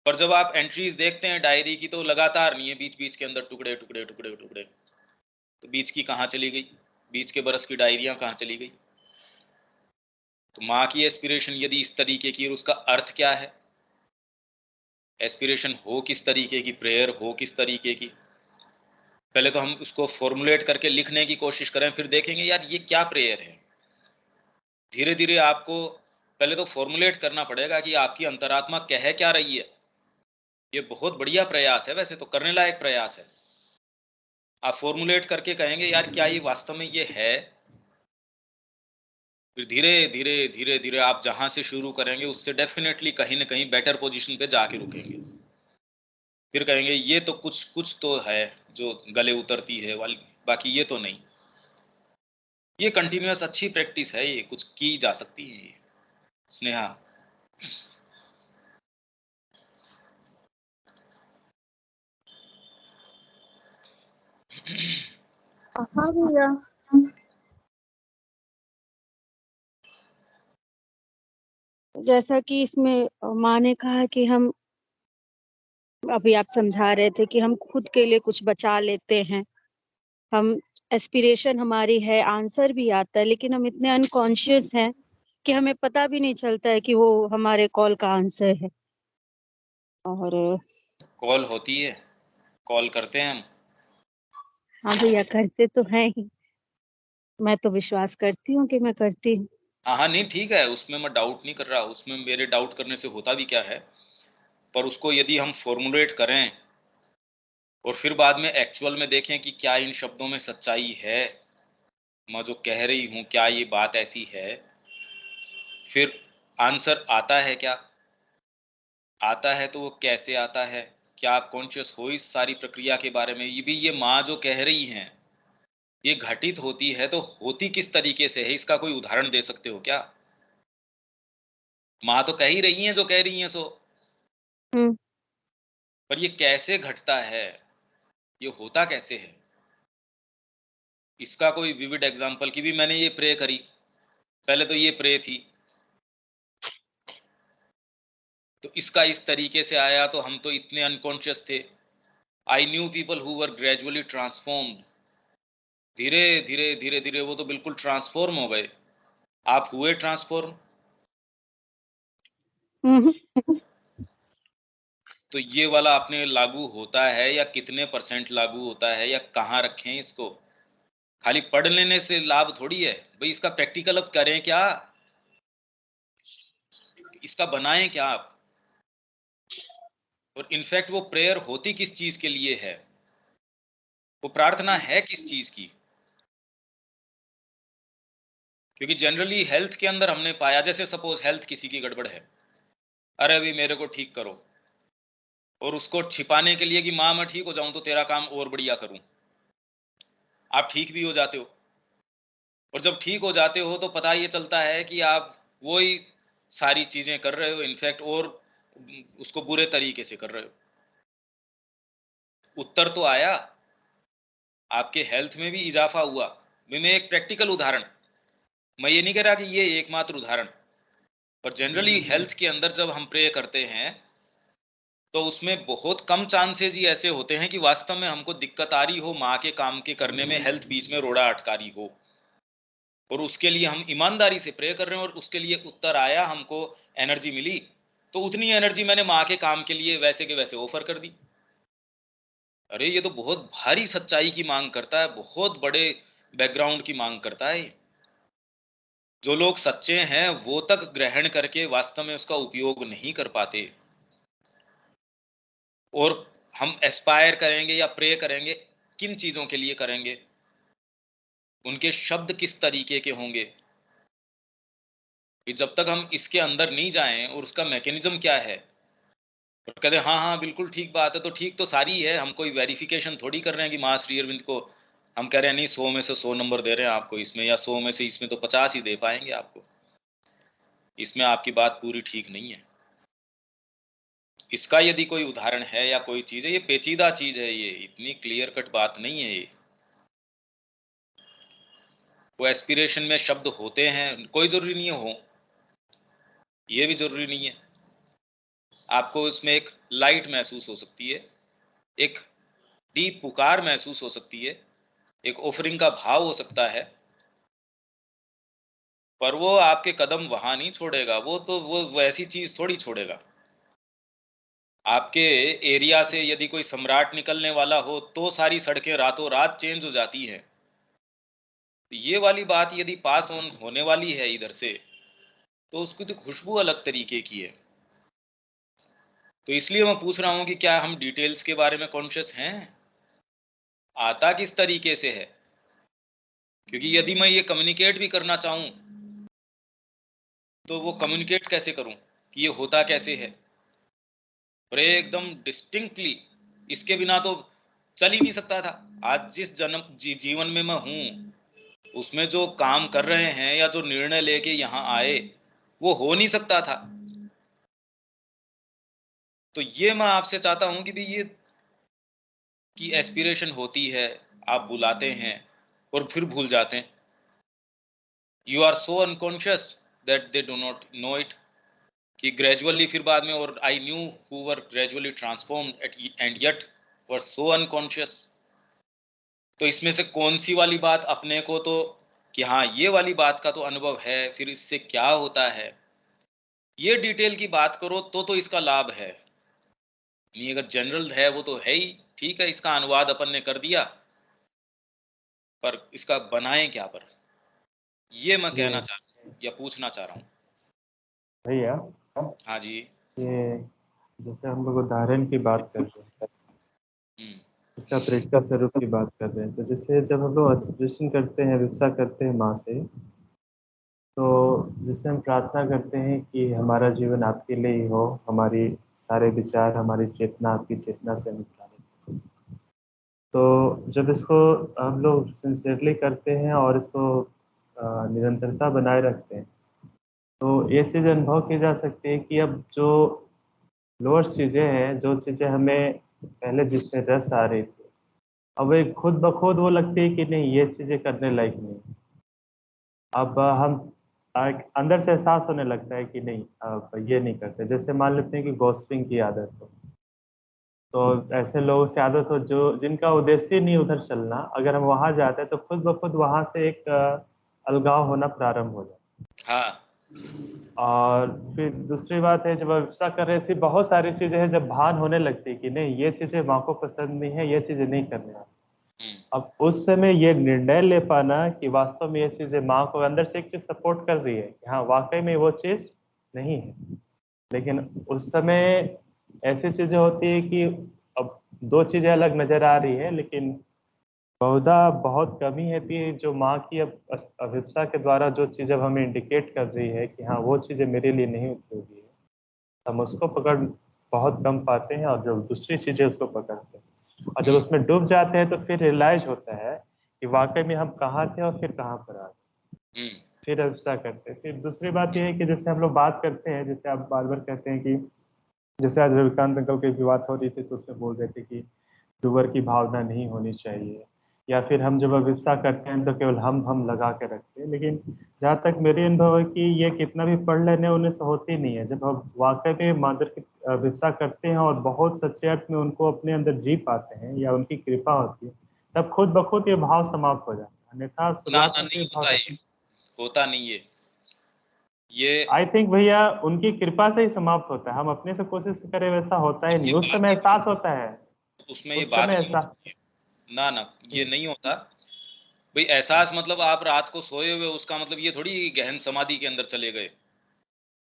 पर जब आप एंट्रीज़ देखते हैं डायरी की तो लगातार नहीं है, बीच-बीच के अंदर टुकड़े, टुकड़े, टुकड़े, टुकड़े। तो बीच की कहाँ चली गई? बीच के बरस की डायरियाँ कहाँ चली गई? तो माँ की एस्पिरेशन यदि इस तरीके की, और उसका अर्थ क्या है? एस्पिरेशन हो किस तरीके की, प्रेयर हो किस तरीके की? पहले तो हम उसको फ़ॉर्मुलेट करके लिखने की कोशिश करें, फिर देखेंगे यार ये क्या प्रेयर है? धीरे-धीरे आपको पहले तो फ़ॉर्मुलेट करना पड़ेगा कि आपकी अंतरात्मा कह क्या रही है। ये बहुत बढ़िया प्रयास है, वैसे तो करने लायक प्रयास है। आप फ़ॉर्मुलेट करके कहेंगे यार क्या ये वास्तव में ये है? फिर धीरे-धीरे, धीरे-धीरे आप जहाँ से शुरू करेंगे उससे डेफ़िनेटली कहीं न कहीं बेटर पोज़ीशन पे जाके रुकेंगे। फिर कहेंगे ये तो कुछ कुछ तो है जो गले उतरती है वाली, बाकी ये तो नहीं। ये कंटीन्यूअस अच्छी प्रैक्टिस है, ये कुछ की जा सकती है ये। स्नेहा। हाँ भैया। जैसा कि इसमें माँ ने कहा कि हम, अभी आप समझा रहे थे कि हम खुद के लिए कुछ बचा लेते हैं, हम एस्पिरेशन हमारी है, आंसर भी आता है, लेकिन हम इतने अनकॉन्शियस हैं कि हमें पता भी नहीं चलता है कि वो हमारे कॉल का आंसर है। और कॉल होती है, कॉल करते हैं हम। हाँ भैया, करते तो हैं ही। मैं तो विश्वास करती हूँ कि मैं करती हूँ। हाँ, हाँ, नहीं ठीक है, उसमें मैं डाउट नहीं कर रहा, उसमें मेरे डाउट करने से होता भी क्या है, पर उसको यदि हम फ़ॉर्मुलेट करें और फिर बाद में एक्चुअल में देखें कि क्या इन शब्दों में सच्चाई है, मैं जो कह रही हूँ क्या ये बात ऐसी है, फिर आंसर आता है क्या? आता है तो वो कैसे आता है? क्या आप कॉन्शियस हो इस सारी प्रक्रिया के बारे में? ये माँ जो कह रही हैं, ये घटित होती है तो होती किस तरीके से है? इसका कोई उदाहरण दे सकते हो क्या? माँ तो कह ही रही हैं जो कह रही हैं सो, हुँ। पर ये कैसे घटता है? ये होता कैसे है? इसका कोई विविड एग्ज़ाम्पल कि भी मैंने ये प्रे करी, पहले तो ये प्रे थी, तो इसका इस तरीके से आया तो हम तो इतने अनकॉन्शियस थे। I knew people who were gradually transformed. धीरे-धीरे, धीरे-धीरे वो तो बिल्कुल ट्रांसफ़ॉर्म हो गए। आप हुए ट्रांसफ़ॉर्म? हुँ, हुँ। तो ये वाला अपने लागू होता है या कितने % लागू होता है या कहाँ रखें इसको? खाली पढ़ लेने से लाभ थोड़ी है। भई इसका प्रैक्टिकल अब करें क्या? इसका बनाएँ क्या आप? और इनफैक्ट वो प्रेयर होती किस चीज़ के लिए है? वो प्रार्थना है किस चीज़ की? क्योंकि जनरली हेल्थ के अंदर हमने पाया, जैसे सपोज़ हेल्थ किसी की गड़बड़ है, अरे अभी मेरे को ठीक करो, और उसको छिपाने के लिए कि माँ मैं ठीक हो जाऊँ तो तेरा काम और बढ़िया करूँ। आप ठीक भी हो जाते हो, और जब ठीक हो जाते हो तो पता ये चलता है कि आप वही सारी चीज़ें कर रहे हो, इनफैक्ट और उसको बुरे तरीके से कर रहे हो। उत्तर तो आया, आपके हेल्थ में भी इज़ाफ़ा हुआ। मैं एक प्रैक्टिकल उदाहरण, मैं ये नहीं कह रहा कि ये एकमात्र उदाहरण, पर जनरली हेल्थ के अंदर जब हम प्रे करते हैं, तो उसमें बहुत कम चांसेज़ ही ऐसे होते हैं कि वास्तव में हमको दिक्कत आ रही हो, माँ के काम के करने में हेल्थ बीच में रोड़ा अटका रही हो। और उसके लिए हम ईमानदारी से प्रे कर रहे हैं और उसके लिए उत्तर आया, हमको एनर्जी मिली, तो उतनी एनर्जी मैंने माँ के काम के लिए वैसे के वैसे ऑफर कर दी। अरे ये तो बहुत भारी सच्चाई की मांग करता है, बहुत बड़े बैकग्राउंड की मांग करता है। जो लोग सच्चे हैं वो तक ग्रहण करके वास्तव में उसका उपयोग नहीं कर पाते। और हम एस्पायर करेंगे या प्रे करेंगे, किन चीजों के लिए करेंगे, उनके शब्द किस तरीके के होंगे, कि जब तक हम इसके अंदर नहीं जाएं और उसका मैकेनिज्म क्या है और कहते हाँ हाँ बिल्कुल ठीक बात है, तो ठीक तो सारी है, हम कोई वेरिफिकेशन थोड़ी कर रहे हैं कि मां श्री अरविंद को हम कह रहे हैं नहीं 100 में से 100 नंबर दे रहे हैं आपको इसमें, या 100 में से इसमें तो 50 ही दे पाएंगे आपको, इसमें आपकी बात पूरी ठीक नहीं है। इसका यदि कोई उदाहरण है या कोई चीज है, ये पेचीदा चीज है, ये इतनी क्लियर कट बात नहीं है। ये वो एस्पिरेशन में शब्द होते हैं, कोई जरूरी नहीं हो, ये भी जरूरी नहीं है। आपको उसमें एक लाइट महसूस हो सकती है, एक डीप पुकार महसूस हो सकती है, एक ऑफरिंग का भाव हो सकता है, पर वो आपके कदम वहां नहीं छोड़ेगा। वो तो वो ऐसी चीज थोड़ी छोड़ेगा। आपके एरिया से यदि कोई सम्राट निकलने वाला हो तो सारी सड़कें रातों रात चेंज हो जाती हैं। तो ये वाली बात यदि पास ऑन होने वाली है इधर से, तो उसकी तो खुशबू अलग तरीके की है। तो इसलिए मैं पूछ रहा हूं कि क्या हम डिटेल्स के बारे में कॉन्शियस हैं, आता किस तरीके से है। क्योंकि यदि मैं ये कम्युनिकेट भी करना चाहूं तो वो कम्युनिकेट कैसे करूं, कि ये होता कैसे है, और एकदम डिस्टिंक्टली इसके बिना तो चल ही नहीं सकता था। आज जिस जीवन में मैं हूं उसमें जो काम कर रहे हैं या जो निर्णय लेके यहाँ आए वो हो नहीं सकता था। तो ये मैं आपसे चाहता हूं कि भी ये की एस्पिरेशन होती है, आप बुलाते हैं और फिर भूल जाते हैं। You are so unconscious that they do not know it, कि ग्रेजुअली फिर बाद में और I knew who were gradually transformed and yet were so unconscious. तो इसमें से कौन सी वाली बात अपने को तो कि हाँ ये वाली बात का तो अनुभव है, फिर इससे क्या होता है, ये डिटेल की बात करो तो इसका लाभ है। नहीं अगर जनरल है वो तो है ही ठीक है, इसका अनुवाद अपन ने कर दिया, पर इसका बनाएं क्या पर, ये मैं कहना चाह रहा हूँ या पूछना चाह रहा हूँ। भैया हाँ जी। ये जैसे हम लोग उदाहरण की बात कर रहे हैं, हम्म। इसका प्रेक्षका स्वरूप की बात कर रहे हैं, तो जैसे जब हम लोग एस्पिरेशन करते हैं, विपसा करते हैं माँ से, तो जैसे हम प्रार्थना करते हैं कि हमारा जीवन आपके लिए ही हो, हमारी सारे विचार, हमारी चेतना आपकी चेतना से निकले। तो जब इसको हम लोग सिंसियरली करते हैं और इसको निरंतरता बनाए रखते हैं, तो ये चीज़ अनुभव की जा सकती है कि अब जो लोअर चीज़ें हैं, जो चीज़ें हमें पहले जिसमें रस आ रही थी, अब एक खुद ब खुद वो लगती है कि नहीं ये चीज़ें करने लायक नहीं। अब हम अंदर से एहसास होने लगता है कि नहीं अब ये नहीं करते। जैसे मान लेते हैं कि गोसिपिंग की आदत हो, तो ऐसे लोगों से आदत हो जो जिनका उद्देश्य ही नहीं उधर चलना, अगर हम वहाँ जाते हैं तो खुद ब खुद वहाँ से एक अलगाव होना प्रारंभ हो जाता है। हाँ। और फिर दूसरी बात है, जब व्यवसाय कर रहे ऐसी बहुत सारी चीजें हैं, जब भान होने लगती है कि नहीं ये चीजें माँ को पसंद नहीं है, ये चीजें नहीं करने हैं। हम्म। अब उस समय ये निर्णय ले पाना कि वास्तव में ये चीजें माँ को अंदर से एक चीज सपोर्ट कर रही है कि हाँ वाकई में वो चीज नहीं है, लेकिन उस समय ऐसी चीजें होती है कि अब दो चीजें अलग नजर आ रही है, लेकिन बहुधा बहुत कमी है कि जो माँ की अब अभिप्सा के द्वारा जो चीज़ अब हमें इंडिकेट कर रही है कि हाँ वो चीज़ें मेरे लिए नहीं उपयोगी है, हम उसको पकड़ बहुत कम पाते हैं, और जब दूसरी चीज़ें उसको पकड़ते हैं और जब उसमें डूब जाते हैं तो फिर रियलाइज होता है कि वाकई में हम कहाँ थे और फिर कहाँ पर आ गए, हम्म। फिर अभिप्सा करते हैं। फिर दूसरी बात यह है कि जैसे हम लोग बात करते हैं, जैसे आप बार बार कहते हैं कि जैसे आज रविकांत अंकल की भी बात हो रही थी तो उसमें बोल रहे थे कि डूबर की भावना नहीं होनी चाहिए, या फिर हम जब अभिप्सा करते हैं तो केवल हम लगा के रखते हैं। लेकिन जहाँ तक मेरी अनुभव है कि ये कितना भी पढ़ लेने उन्हें से होती नहीं है। जब हम वाकई में मादर की अभिप्सा करते हैं और बहुत सच्चे अर्थ में उनको अपने अंदर जी पाते हैं या उनकी कृपा होती है, तब खुद ब खुद ये भाव समाप्त हो जाता है। अन्यथा ना शुरुआत ना में तो नहीं ये होता भाव है, होता नहीं है ये आई थिंक भैया उनकी कृपा से ही समाप्त होता है, हम अपने से कोशिश करें वैसा होता ही नहीं, ये उस बात समय ही नहीं एहसास होता है। उसमें, ये उस बात समय नहीं ऐसा होती है। ना ना, ये नहीं होता भाई। एहसास मतलब आप रात को सोए हुए, उसका मतलब ये थोड़ी गहन समाधि के अंदर चले गए।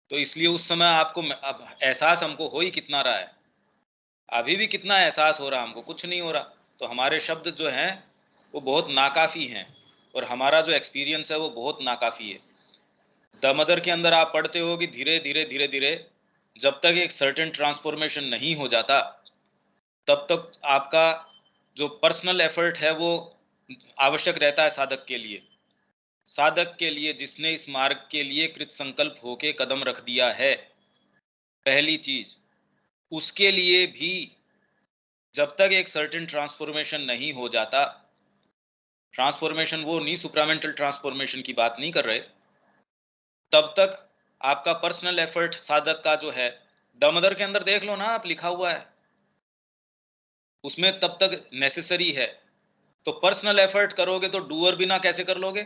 तो इसलिए उस समय आपको अब एहसास हमको हो ही कितना रहा है, अभी भी कितना एहसास हो रहा है हमको, कुछ नहीं हो रहा। तो हमारे शब्द जो हैं वो बहुत नाकाफ़ी हैं, और हमारा जो एक्सपीरियंस है वो बहुत नाकाफ़ी है। दामोदर के अंदर आप पढ़ते हो कि धीरे धीरे धीरे धीरे जब तक एक सर्टेन ट्रांसफॉर्मेशन नहीं हो जाता, तब तक आपका जो पर्सनल एफर्ट है वो आवश्यक रहता है साधक के लिए। साधक के लिए, जिसने इस मार्ग के लिए कृत संकल्प होके कदम रख दिया है, पहली चीज उसके लिए भी जब तक एक सर्टेन ट्रांसफॉर्मेशन नहीं हो जाता, ट्रांसफॉर्मेशन वो नहीं, सुप्रामेंटल ट्रांसफॉर्मेशन की बात नहीं कर रहे, तब तक आपका पर्सनल एफर्ट साधक का जो है, दामोदर के अंदर देख लो ना आप, लिखा हुआ है उसमें, तब तक नेसेसरी है। तो पर्सनल एफर्ट करोगे तो डूअर बिना कैसे कर लोगे?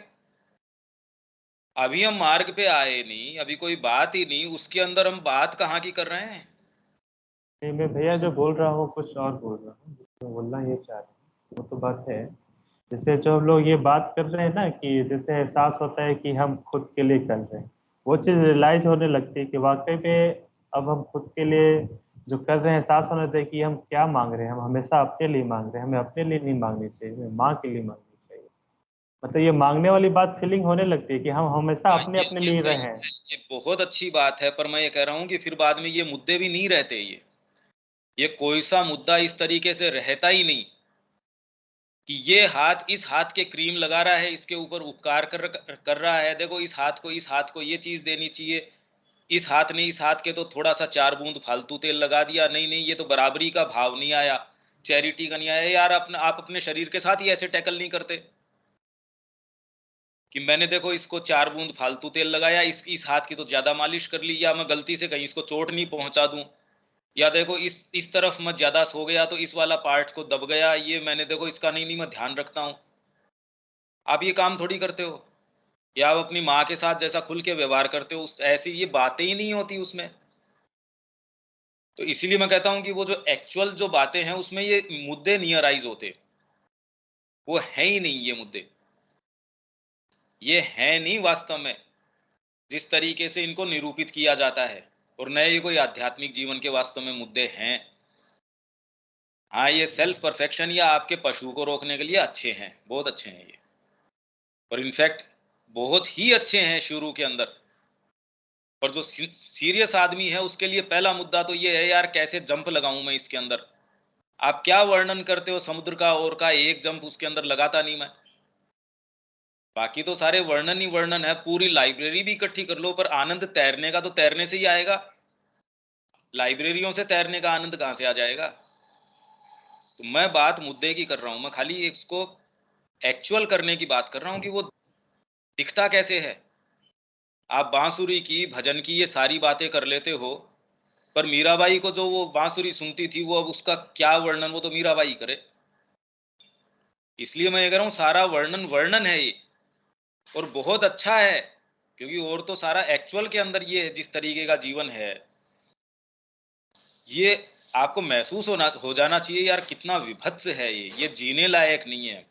अभी हम मार्ग पे आए नहीं, अभी कोई बात ही नहीं, उसके अंदर हम बात कहाँ की कर रहे हैं? नहीं, मैं भैया जो बोल रहा हूँ कुछ और बोल रहा हूँ, मैं बोलना ये चाह रहा हूँ, वो तो बात है। जैसे जो हम लोग ये बात कर रहे हैं ना कि जैसे एहसास होता है कि हम खुद के लिए कर रहे हैं, वो चीज़ रियलाइज होने लगती है कि वाकई में अब हम खुद के लिए जो कर रहे हैं, एहसास होने लगता है कि हम क्या मांग रहे हैं, हम हमेशा अपने लिए मांग रहे हैं, हमें अपने लिए नहीं मांगनी चाहिए, हमें माँ के लिए मांगनी चाहिए। मतलब ये मांगने वाली बात फीलिंग होने लगती है कि हम हमेशा हाँ, अपने अपने ये लिए सही रहे हैं। है, ये बहुत अच्छी बात है, पर मैं ये कह रहा हूँ कि फिर बाद में ये मुद्दे भी नहीं रहते। ये कोई सा मुद्दा इस तरीके से रहता ही नहीं कि ये हाथ इस हाथ के क्रीम लगा रहा है, इसके ऊपर उपकार कर रहा है, देखो इस हाथ को ये चीज देनी चाहिए, इस हाथ ने इस हाथ के तो थोड़ा सा 4 बूंद फालतू तेल लगा दिया, नहीं नहीं ये तो बराबरी का भाव नहीं आया, चैरिटी का नहीं आया। यार अपना आप अपने शरीर के साथ ही ऐसे टैकल नहीं करते कि मैंने देखो इसको 4 बूंद फालतू तेल लगाया, इस हाथ की तो ज्यादा मालिश कर ली, या मैं गलती से कहीं इसको चोट नहीं पहुंचा दूं, या देखो इस तरफ मैं ज्यादा सो गया तो इस वाला पार्ट को दब गया, ये मैंने देखो इसका नहीं नहीं मैं ध्यान रखता हूं। आप ये काम थोड़ी करते हो। या आप अपनी माँ के साथ जैसा खुल के व्यवहार करते हो, ऐसी ये बातें ही नहीं होती उसमें। तो इसीलिए मैं कहता हूं कि वो जो एक्चुअल जो बातें हैं उसमें ये मुद्दे नहीं अराइज होते, वो है ही नहीं ये मुद्दे, ये है नहीं वास्तव में जिस तरीके से इनको निरूपित किया जाता है। और न ये कोई आध्यात्मिक जीवन के वास्तव में मुद्दे हैं। हाँ, ये सेल्फ परफेक्शन या आपके पशु को रोकने के लिए अच्छे हैं, बहुत अच्छे हैं ये, और इनफैक्ट बहुत ही अच्छे हैं शुरू के अंदर। पर जो सीरियस आदमी है उसके लिए पहला मुद्दा तो ये है, यार कैसे जंप लगाऊं मैं इसके अंदर। आप क्या वर्णन करते हो समुद्र का, और का एक जंप उसके अंदर लगाता नहीं मैं। बाकी तो सारे वर्णन ही वर्णन है, पूरी लाइब्रेरी भी इकट्ठी कर लो, पर आनंद तैरने का तो तैरने से ही आएगा, लाइब्रेरियों से तैरने का आनंद कहां से आ जाएगा। तो मैं बात मुद्दे की कर रहा हूं, मैं खाली इसको एक्चुअल करने की बात कर रहा हूं कि वो दिखता कैसे है। आप बांसुरी की, भजन की, ये सारी बातें कर लेते हो, पर मीराबाई को जो वो बांसुरी सुनती थी, वो अब उसका क्या वर्णन, वो तो मीराबाई करे। इसलिए मैं ये कह रहा हूं सारा वर्णन वर्णन है ये, और बहुत अच्छा है, क्योंकि और तो सारा एक्चुअल के अंदर ये जिस तरीके का जीवन है, ये आपको महसूस हो जाना चाहिए, यार कितना विभत्स है ये जीने लायक नहीं है।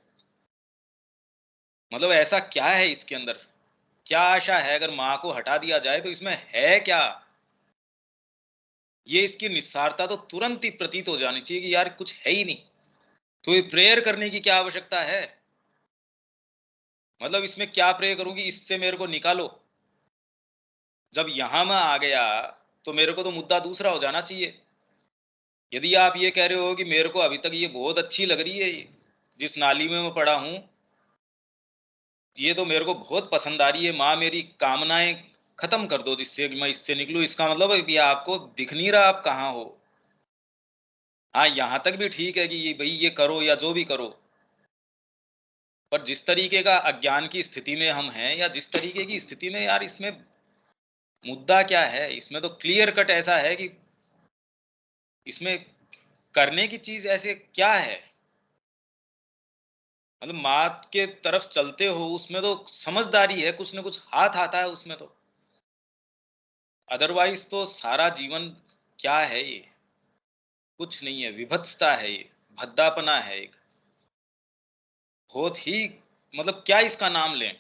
मतलब ऐसा क्या है इसके अंदर, क्या आशा है? अगर माँ को हटा दिया जाए तो इसमें है क्या? ये इसकी निस्सारता तो तुरंत ही प्रतीत हो जानी चाहिए कि यार कुछ है ही नहीं। तो ये प्रेयर करने की क्या आवश्यकता है? मतलब इसमें क्या प्रे करूंगी, इससे मेरे को निकालो। जब यहां मैं आ गया तो मेरे को तो मुद्दा दूसरा हो जाना चाहिए। यदि आप ये कह रहे हो कि मेरे को अभी तक ये बहुत अच्छी लग रही है, ये जिस नाली में मैं पड़ा हूं, ये तो मेरे को बहुत पसंद आ रही है, माँ मेरी कामनाएं खत्म कर दो जिससे मैं इससे निकलूं, इसका मतलब है कि आपको दिख नहीं रहा आप कहाँ हो। हाँ, यहां तक भी ठीक है कि ये भाई ये करो या जो भी करो, पर जिस तरीके का अज्ञान की स्थिति में हम हैं, या जिस तरीके की स्थिति में, यार इसमें मुद्दा क्या है? इसमें तो क्लियर कट ऐसा है कि इसमें करने की चीज ऐसे क्या है? मतलब मात के तरफ चलते हो उसमें तो समझदारी है, कुछ ना कुछ हाथ आता है उसमें तो। अदरवाइज तो सारा जीवन क्या है ये, कुछ नहीं है, विभत्सता है ये, भद्दापना है एक, बहुत ही मतलब क्या इसका नाम लें,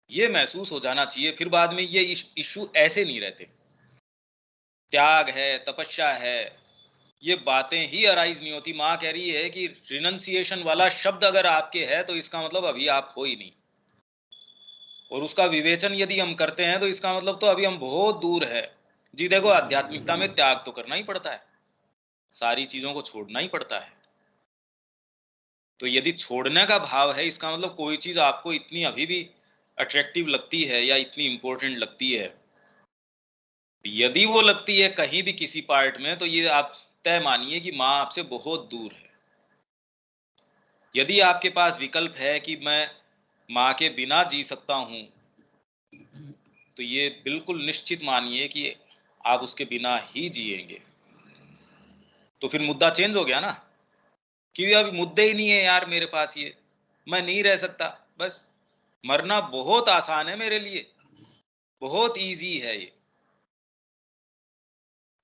ये महसूस हो जाना चाहिए। फिर बाद में ये इशू ऐसे नहीं रहते। त्याग है, तपस्या है, ये बातें ही अराइज नहीं होती। माँ कह रही है कि रिनंसिएशन वाला शब्द अगर आपके है तो इसका मतलब अभी आप हो ही नहीं, और उसका विवेचन यदि हम करते हैं तो इसका मतलब तो अभी हम बहुत दूर है जी। देखो, आध्यात्मिकता में त्याग तो करना ही पड़ता है, सारी चीजों को छोड़ना ही पड़ता है। तो यदि छोड़ने का भाव है, इसका मतलब कोई चीज आपको इतनी अभी भी अट्रैक्टिव लगती है या इतनी इंपॉर्टेंट लगती है, यदि वो लगती है कहीं भी किसी पार्ट में, तो ये आप तय मानिए कि माँ आपसे बहुत दूर है। यदि आपके पास विकल्प है कि मैं माँ के बिना जी सकता हूं, तो ये बिल्कुल निश्चित मानिए कि आप उसके बिना ही जिएंगे। तो फिर मुद्दा चेंज हो गया ना, कि अभी मुद्दे ही नहीं है यार मेरे पास, ये मैं नहीं रह सकता, बस मरना बहुत आसान है मेरे लिए, बहुत इजी है ये।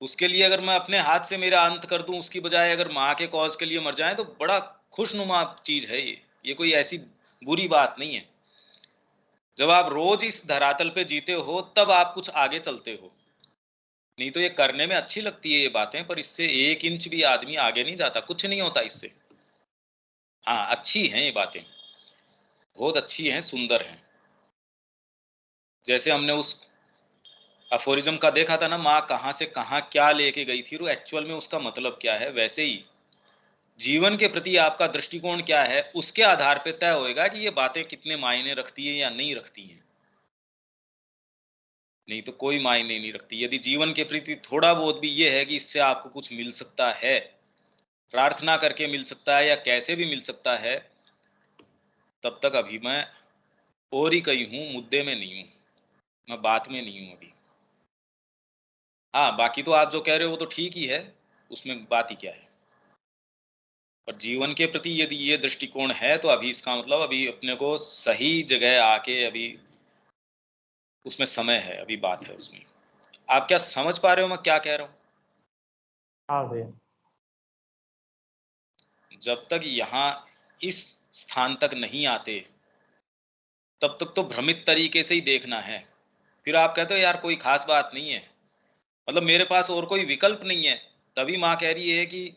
उसके लिए अगर मैं अपने हाथ से मेरा अंत कर दूं, उसकी बजाय अगर माँ के कॉज के लिए मर जाए, तो बड़ा खुशनुमा चीज है ये कोई ऐसी बुरी बात नहीं है। जब आप रोज इस धरातल पे जीते हो तब आप कुछ आगे चलते हो, नहीं तो ये करने में अच्छी लगती है ये बातें, पर इससे 1 इंच भी आदमी आगे नहीं जाता, कुछ नहीं होता इससे। हाँ, अच्छी हैं ये बातें, बहुत अच्छी हैं, सुंदर हैं। जैसे हमने उस अफोरिज्म का देखा था ना, माँ कहाँ से कहाँ क्या लेके गई थी, वो एक्चुअल में उसका मतलब क्या है, वैसे ही जीवन के प्रति आपका दृष्टिकोण क्या है, उसके आधार पर तय होएगा कि ये बातें कितने मायने रखती है या नहीं रखती हैं। नहीं तो कोई मायने नहीं रखती। यदि जीवन के प्रति थोड़ा बहुत भी ये है कि इससे आपको कुछ मिल सकता है, प्रार्थना करके मिल सकता है या कैसे भी मिल सकता है, तब तक अभी मैं और ही कहीं हूँ, मुद्दे में नहीं हूँ, मैं बात में नहीं हूँ अभी। हाँ, बाकी तो आप जो कह रहे हो वो तो ठीक ही है, उसमें बात ही क्या है। पर जीवन के प्रति यदि ये दृष्टिकोण है, तो अभी इसका मतलब अभी अपने को सही जगह आके अभी उसमें समय है, अभी बात है उसमें। आप क्या समझ पा रहे हो मैं क्या कह रहा हूँ? हाँ भैया। जब तक यहाँ इस स्थान तक नहीं आते, तब तक तो भ्रमित तरीके से ही देखना है। फिर आप कहते हो यार कोई खास बात नहीं है, मतलब मेरे पास और कोई विकल्प नहीं है। तभी माँ कह रही है कि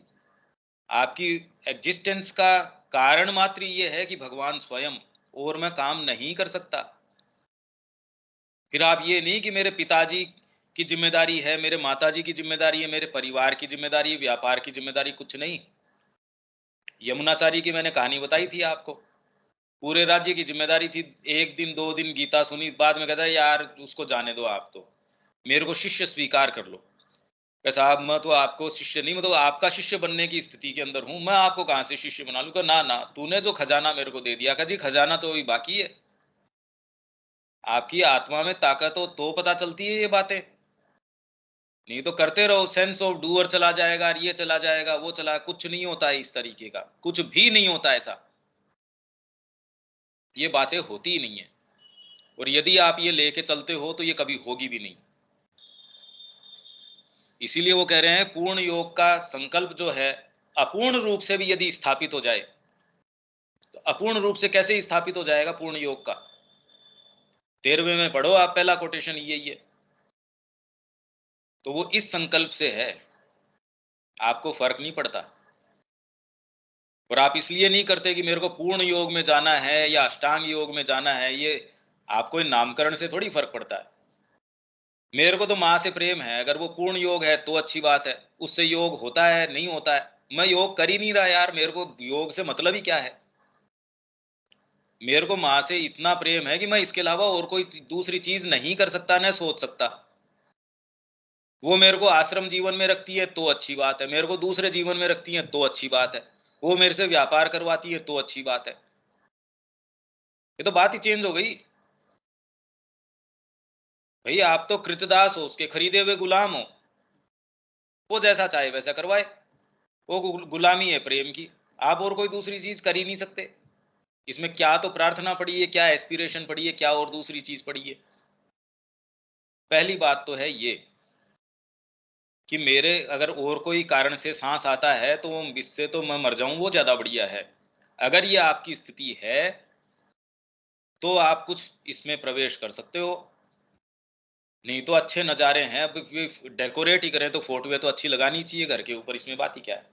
आपकी एग्जिस्टेंस का कारण मात्र ये है कि भगवान स्वयं, और मैं काम नहीं कर सकता। फिर आप ये नहीं कि मेरे पिताजी की जिम्मेदारी है, मेरे माताजी की जिम्मेदारी है, मेरे परिवार की जिम्मेदारी, व्यापार की जिम्मेदारी, कुछ नहीं। यमुनाचारी की मैंने कहानी बताई थी आपको, पूरे राज्य की जिम्मेदारी थी। 1 दिन 2 दिन गीता सुनी, बाद में कहता है यार उसको जाने दो, आप तो मेरे को शिष्य स्वीकार कर लो। कैसा, साहब मैं तो आपको शिष्य नहीं, मतलब आपका शिष्य बनने की स्थिति के अंदर हूं, मैं आपको कहां से शिष्य बना लूं? ना ना, तूने जो खजाना मेरे को दे दिया, कहा जी खजाना तो अभी बाकी है। आपकी आत्मा में ताकत हो तो पता चलती है ये बातें, नहीं तो करते रहो, सेंस ऑफ डूअर चला जाएगा, ये चला जाएगा, वो चला, कुछ नहीं होता है इस तरीके का, कुछ भी नहीं होता ऐसा, ये बातें होती ही नहीं है। और यदि आप ये लेके चलते हो तो ये कभी होगी भी नहीं। इसीलिए वो कह रहे हैं पूर्ण योग का संकल्प जो है, अपूर्ण रूप से भी यदि स्थापित हो जाए, तो अपूर्ण रूप से कैसे स्थापित हो जाएगा पूर्ण योग का? 13वें में पढ़ो आप, पहला कोटेशन यही है। तो वो इस संकल्प से है, आपको फर्क नहीं पड़ता। और आप इसलिए नहीं करते कि मेरे को पूर्ण योग में जाना है या अष्टांग योग में जाना है, ये आपको इन नामकरण से थोड़ी फर्क पड़ता है। मेरे को तो माँ से प्रेम है, अगर वो पूर्ण योग है तो अच्छी बात है, उससे योग होता है नहीं होता है, मैं योग कर ही नहीं रहा यार, मेरे को योग से मतलब ही क्या है। मेरे को माँ से इतना प्रेम है कि मैं इसके अलावा और कोई दूसरी चीज नहीं कर सकता, न सोच सकता। वो मेरे को आश्रम जीवन में रखती है तो अच्छी बात है, मेरे को दूसरे जीवन में रखती है तो अच्छी बात है, वो मेरे से व्यापार करवाती है तो अच्छी बात है। ये तो बात ही चेंज हो गई। भैया आप तो कृतदास हो, उसके खरीदे हुए गुलाम हो, वो जैसा चाहे वैसा करवाए, वो गुलामी है प्रेम की। आप और कोई दूसरी चीज कर ही नहीं सकते। इसमें क्या तो प्रार्थना पड़ी है, क्या एस्पिरेशन पड़ी है, क्या और दूसरी चीज पड़ी है। पहली बात तो है ये कि मेरे अगर और कोई कारण से सांस आता है तो इससे तो मैं मर जाऊं, वो ज्यादा बढ़िया है। अगर ये आपकी स्थिति है तो आप कुछ इसमें प्रवेश कर सकते हो, नहीं तो अच्छे नज़ारे हैं। अब डेकोरेट ही करें तो फोटो तो अच्छी लगानी चाहिए घर के ऊपर, इसमें बात ही क्या है।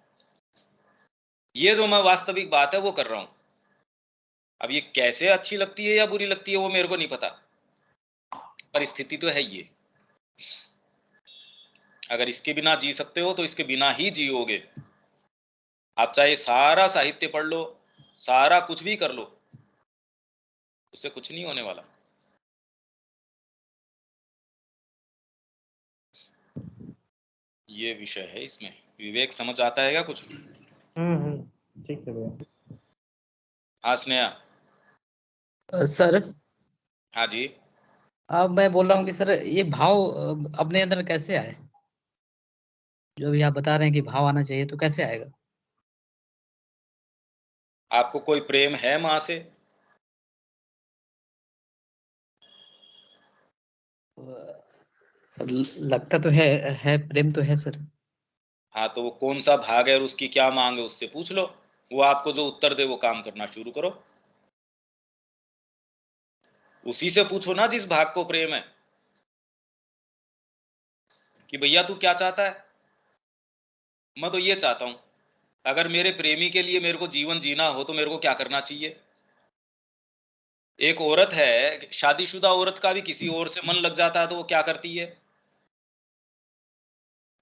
ये जो मैं वास्तविक बात है वो कर रहा हूं। अब ये कैसे अच्छी लगती है या बुरी लगती है वो मेरे को नहीं पता, पर स्थिति तो है ये। अगर इसके बिना जी सकते हो तो इसके बिना ही जियोगे। आप चाहे सारा साहित्य पढ़ लो, सारा कुछ भी कर लो, उससे कुछ नहीं होने वाला। ये विषय है, इसमें विवेक समझ आता है क्या कुछ? ठीक है भैया। हाँ स्नेहा। सर हाँ जी। अब मैं बोल रहा हूँ कि सर ये भाव अपने अंदर कैसे आए, जो भी आप बता रहे हैं कि भाव आना चाहिए, तो कैसे आएगा? आपको कोई प्रेम है माँ से? सर लगता तो है प्रेम तो है सर। हाँ, तो वो कौन सा भाग है और उसकी क्या मांग है उससे पूछ लो, वो आपको जो उत्तर दे वो काम करना शुरू करो। उसी से पूछो ना जिस भाग को प्रेम है, कि भैया तू क्या चाहता है। मैं तो ये चाहता हूं, अगर मेरे प्रेमी के लिए मेरे को जीवन जीना हो तो मेरे को क्या करना चाहिए। एक औरत है, शादीशुदा औरत का भी किसी और से मन लग जाता है तो वो क्या करती है,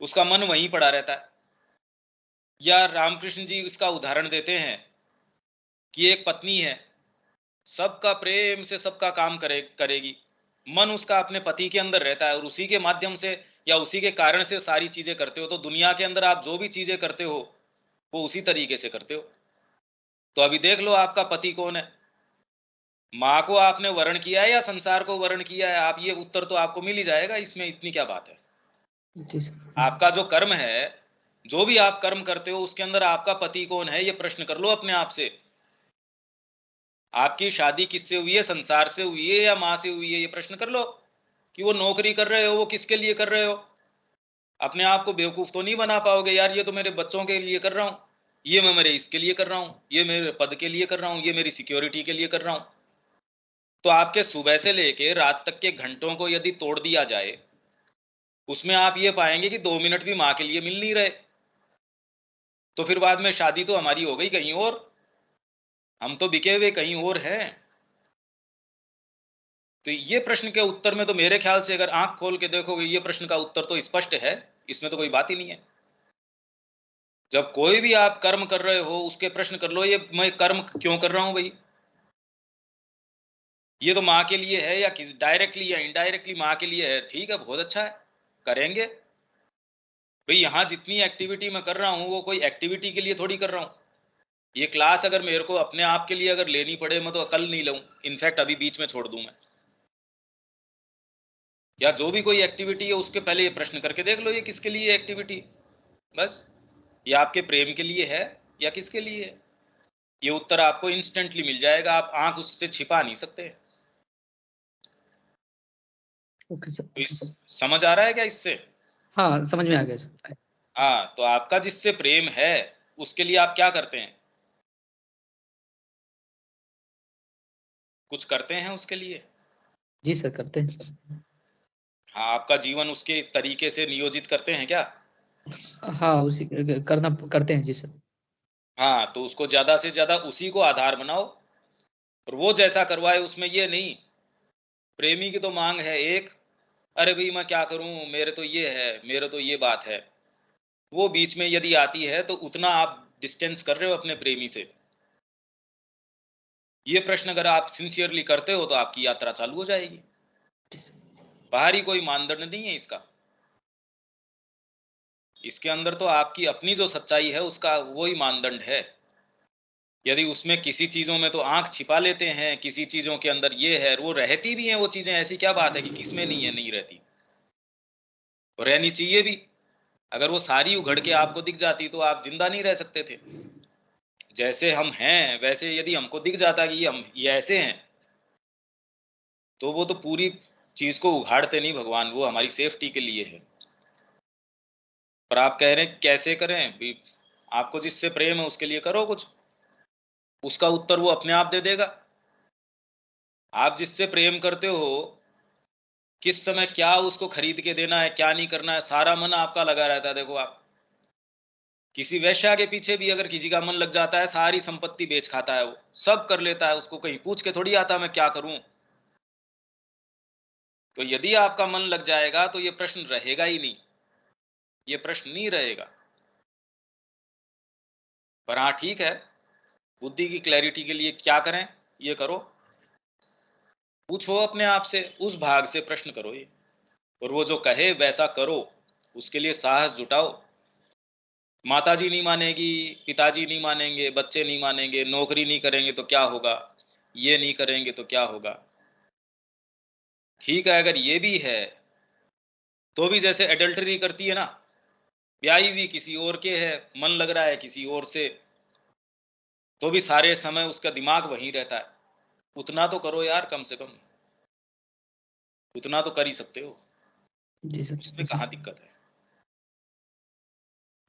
उसका मन वहीं पड़ा रहता है। या रामकृष्ण जी इसका उदाहरण देते हैं कि एक पत्नी है, सबका प्रेम से सबका काम करेगी, मन उसका अपने पति के अंदर रहता है और उसी के माध्यम से या उसी के कारण से सारी चीजें करते हो। तो दुनिया के अंदर आप जो भी चीजें करते हो वो उसी तरीके से करते हो। तो अभी देख लो आपका पति कौन है, माँ को आपने वर्ण किया है या संसार को वर्ण किया है, आप ये उत्तर तो आपको मिल ही जाएगा, इसमें इतनी क्या बात है। जी सर। आपका जो कर्म है, जो भी आप कर्म करते हो उसके अंदर आपका पति कौन है ये प्रश्न कर लो अपने आप से। आपकी शादी किससे हुई है, संसार से हुई है या माँ से हुई है, ये प्रश्न कर लो। कि वो नौकरी कर रहे हो वो किसके लिए कर रहे हो। अपने आप को बेवकूफ तो नहीं बना पाओगे यार, ये तो मेरे बच्चों के लिए कर रहा हूं, ये मैं मेरे इसके लिए कर रहा हूं, ये मेरे पद के लिए कर रहा हूं, ये मेरी सिक्योरिटी के लिए कर रहा हूं। तो आपके सुबह से लेके रात तक के घंटों को यदि तोड़ दिया जाए, उसमें आप ये पाएंगे कि 2 मिनट भी माँ के लिए मिल नहीं रहे। तो फिर बाद में शादी तो हमारी हो गई कहीं और, हम तो बिके हुए कहीं और हैं। तो ये प्रश्न के उत्तर में तो मेरे ख्याल से अगर आंख खोल के देखोगे ये प्रश्न का उत्तर तो स्पष्ट है, इसमें तो कोई बात ही नहीं है। जब कोई भी आप कर्म कर रहे हो उसके प्रश्न कर लो, ये मैं कर्म क्यों कर रहा हूं भाई, ये तो माँ के लिए है या किस डायरेक्टली या इनडायरेक्टली माँ के लिए है, ठीक है बहुत अच्छा है करेंगे भाई। यहाँ जितनी एक्टिविटी मैं कर रहा हूँ वो कोई एक्टिविटी के लिए थोड़ी कर रहा हूँ। ये क्लास अगर मेरे को अपने आप के लिए अगर लेनी पड़े मैं तो कल नहीं लूँ, इनफैक्ट अभी बीच में छोड़ दूं मैं। या जो भी कोई एक्टिविटी है उसके पहले ये प्रश्न करके देख लो ये किसके लिए एक्टिविटी, बस ये आपके प्रेम के लिए है या किसके लिए है। ये उत्तर आपको इंस्टेंटली मिल जाएगा, आप आंख उससे छिपा नहीं सकते। Okay sir. तो समझ आ रहा है क्या इससे? हाँ समझ में आ गया सर। हाँ, तो आपका जिससे प्रेम है उसके लिए आप क्या करते हैं, कुछ करते हैं उसके लिए? जी सर करते हैं। हाँ, आपका जीवन उसके तरीके से नियोजित करते हैं क्या? हाँ उसी करना करते हैं जी सर। हाँ, तो उसको ज्यादा से ज्यादा उसी को आधार बनाओ और वो जैसा करवाए उसमें ये नहीं। प्रेमी की तो मांग है एक, अरे भाई मैं क्या करूं, मेरे तो ये है, मेरे तो ये बात है। वो बीच में यदि आती है तो उतना आप डिस्टेंस कर रहे हो अपने प्रेमी से। ये प्रश्न अगर आप सिंसियरली करते हो तो आपकी यात्रा चालू हो जाएगी। बाहरी कोई मानदंड नहीं है इसका, इसके अंदर तो आपकी अपनी जो सच्चाई है उसका वही मानदंड है। यदि उसमें किसी चीजों में तो आंख छिपा लेते हैं, किसी चीजों के अंदर ये है, वो रहती भी हैं वो चीजें, ऐसी क्या बात है कि किसमें नहीं है, नहीं रहती, रहनी चाहिए भी। अगर वो सारी उघड़ के आपको दिख जाती तो आप जिंदा नहीं रह सकते थे। जैसे हम हैं वैसे यदि हमको दिख जाता कि ये हम ये ऐसे हैं, तो वो तो पूरी चीज को उघाड़ते नहीं भगवान, वो हमारी सेफ्टी के लिए है। पर आप कह रहे हैं कैसे करें भी, आपको जिससे प्रेम है उसके लिए करो कुछ, उसका उत्तर वो अपने आप दे देगा। आप जिससे प्रेम करते हो, किस समय क्या उसको खरीद के देना है, क्या नहीं करना है, सारा मन आपका लगा रहता है। देखो आप किसी वेश्या के पीछे भी अगर किसी का मन लग जाता है, सारी संपत्ति बेच खाता है, वो सब कर लेता है, उसको कहीं पूछ के थोड़ी आता मैं क्या करूं। तो यदि आपका मन लग जाएगा तो ये प्रश्न रहेगा ही नहीं, ये प्रश्न नहीं रहेगा। पर हाँ ठीक है, बुद्धि की क्लैरिटी के लिए क्या करें, ये करो, पूछो अपने आप से, उस भाग से प्रश्न करो ये, और वो जो कहे वैसा करो, उसके लिए साहस जुटाओ। माताजी नहीं मानेगी, पिताजी नहीं मानेंगे, बच्चे नहीं मानेंगे, नौकरी नहीं करेंगे तो क्या होगा, ये नहीं करेंगे तो क्या होगा। ठीक है, अगर ये भी है तो भी जैसे एडल्टरी करती है ना, ब्याही भी किसी और के है, मन लग रहा है किसी और से, तो भी सारे समय उसका दिमाग वहीं रहता है। उतना तो करो यार, कम से कम उतना तो कर ही सकते हो, जी सर। इसमें कहाँ दिक्कत है।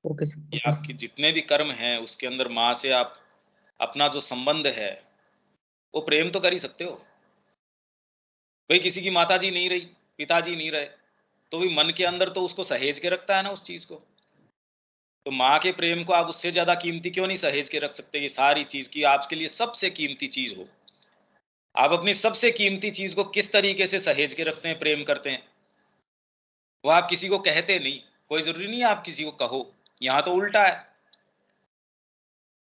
Okay sir. ये आपके जितने भी कर्म हैं उसके अंदर माँ से आप अपना जो संबंध है वो प्रेम तो कर ही सकते हो। भाई किसी की माताजी नहीं रही, पिताजी नहीं रहे, तो भी मन के अंदर तो उसको सहेज के रखता है ना उस चीज को। तो माँ के प्रेम को आप उससे ज्यादा कीमती क्यों नहीं सहेज के रख सकते। ये सारी चीज की आपके लिए सबसे कीमती चीज हो, आप अपनी सबसे कीमती चीज को किस तरीके से सहेज के रखते हैं, प्रेम करते हैं, वो आप किसी को कहते नहीं। कोई जरूरी नहीं है आप किसी को कहो, यहाँ तो उल्टा है,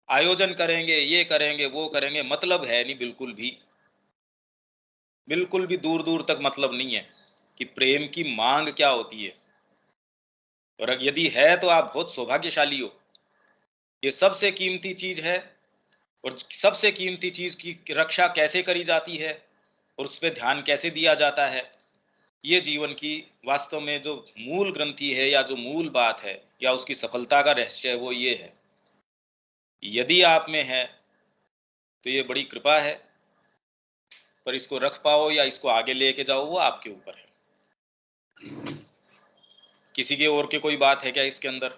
आयोजन करेंगे, ये करेंगे, वो करेंगे, मतलब है नहीं, बिल्कुल भी, बिल्कुल भी दूर दूर तक मतलब नहीं है कि प्रेम की मांग क्या होती है। और यदि है तो आप बहुत सौभाग्यशाली हो, ये सबसे कीमती चीज है। और सबसे कीमती चीज की रक्षा कैसे करी जाती है और उस पर ध्यान कैसे दिया जाता है, ये जीवन की वास्तव में जो मूल ग्रंथि है या जो मूल बात है या उसकी सफलता का रहस्य है, वो ये है। यदि आप में है तो ये बड़ी कृपा है, पर इसको रख पाओ या इसको आगे लेके जाओ वो आपके ऊपर है। किसी के और के कोई बात है क्या इसके अंदर?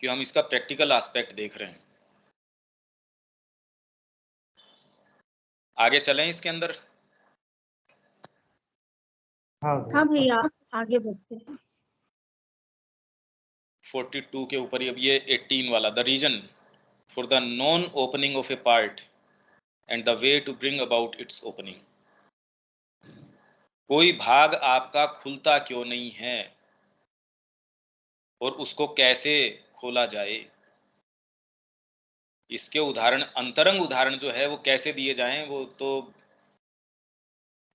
कि हम इसका प्रैक्टिकल एस्पेक्ट देख रहे हैं। आगे चलें इसके अंदर। हाँ भैया आगे बढ़ते हैं। 42 के ऊपर अब ये 18 वाला, the reason for the non opening of a part and the way to bring about its opening. कोई भाग आपका खुलता क्यों नहीं है और उसको कैसे खोला जाए, इसके उदाहरण, अंतरंग उदाहरण जो है वो कैसे दिए जाएं, वो तो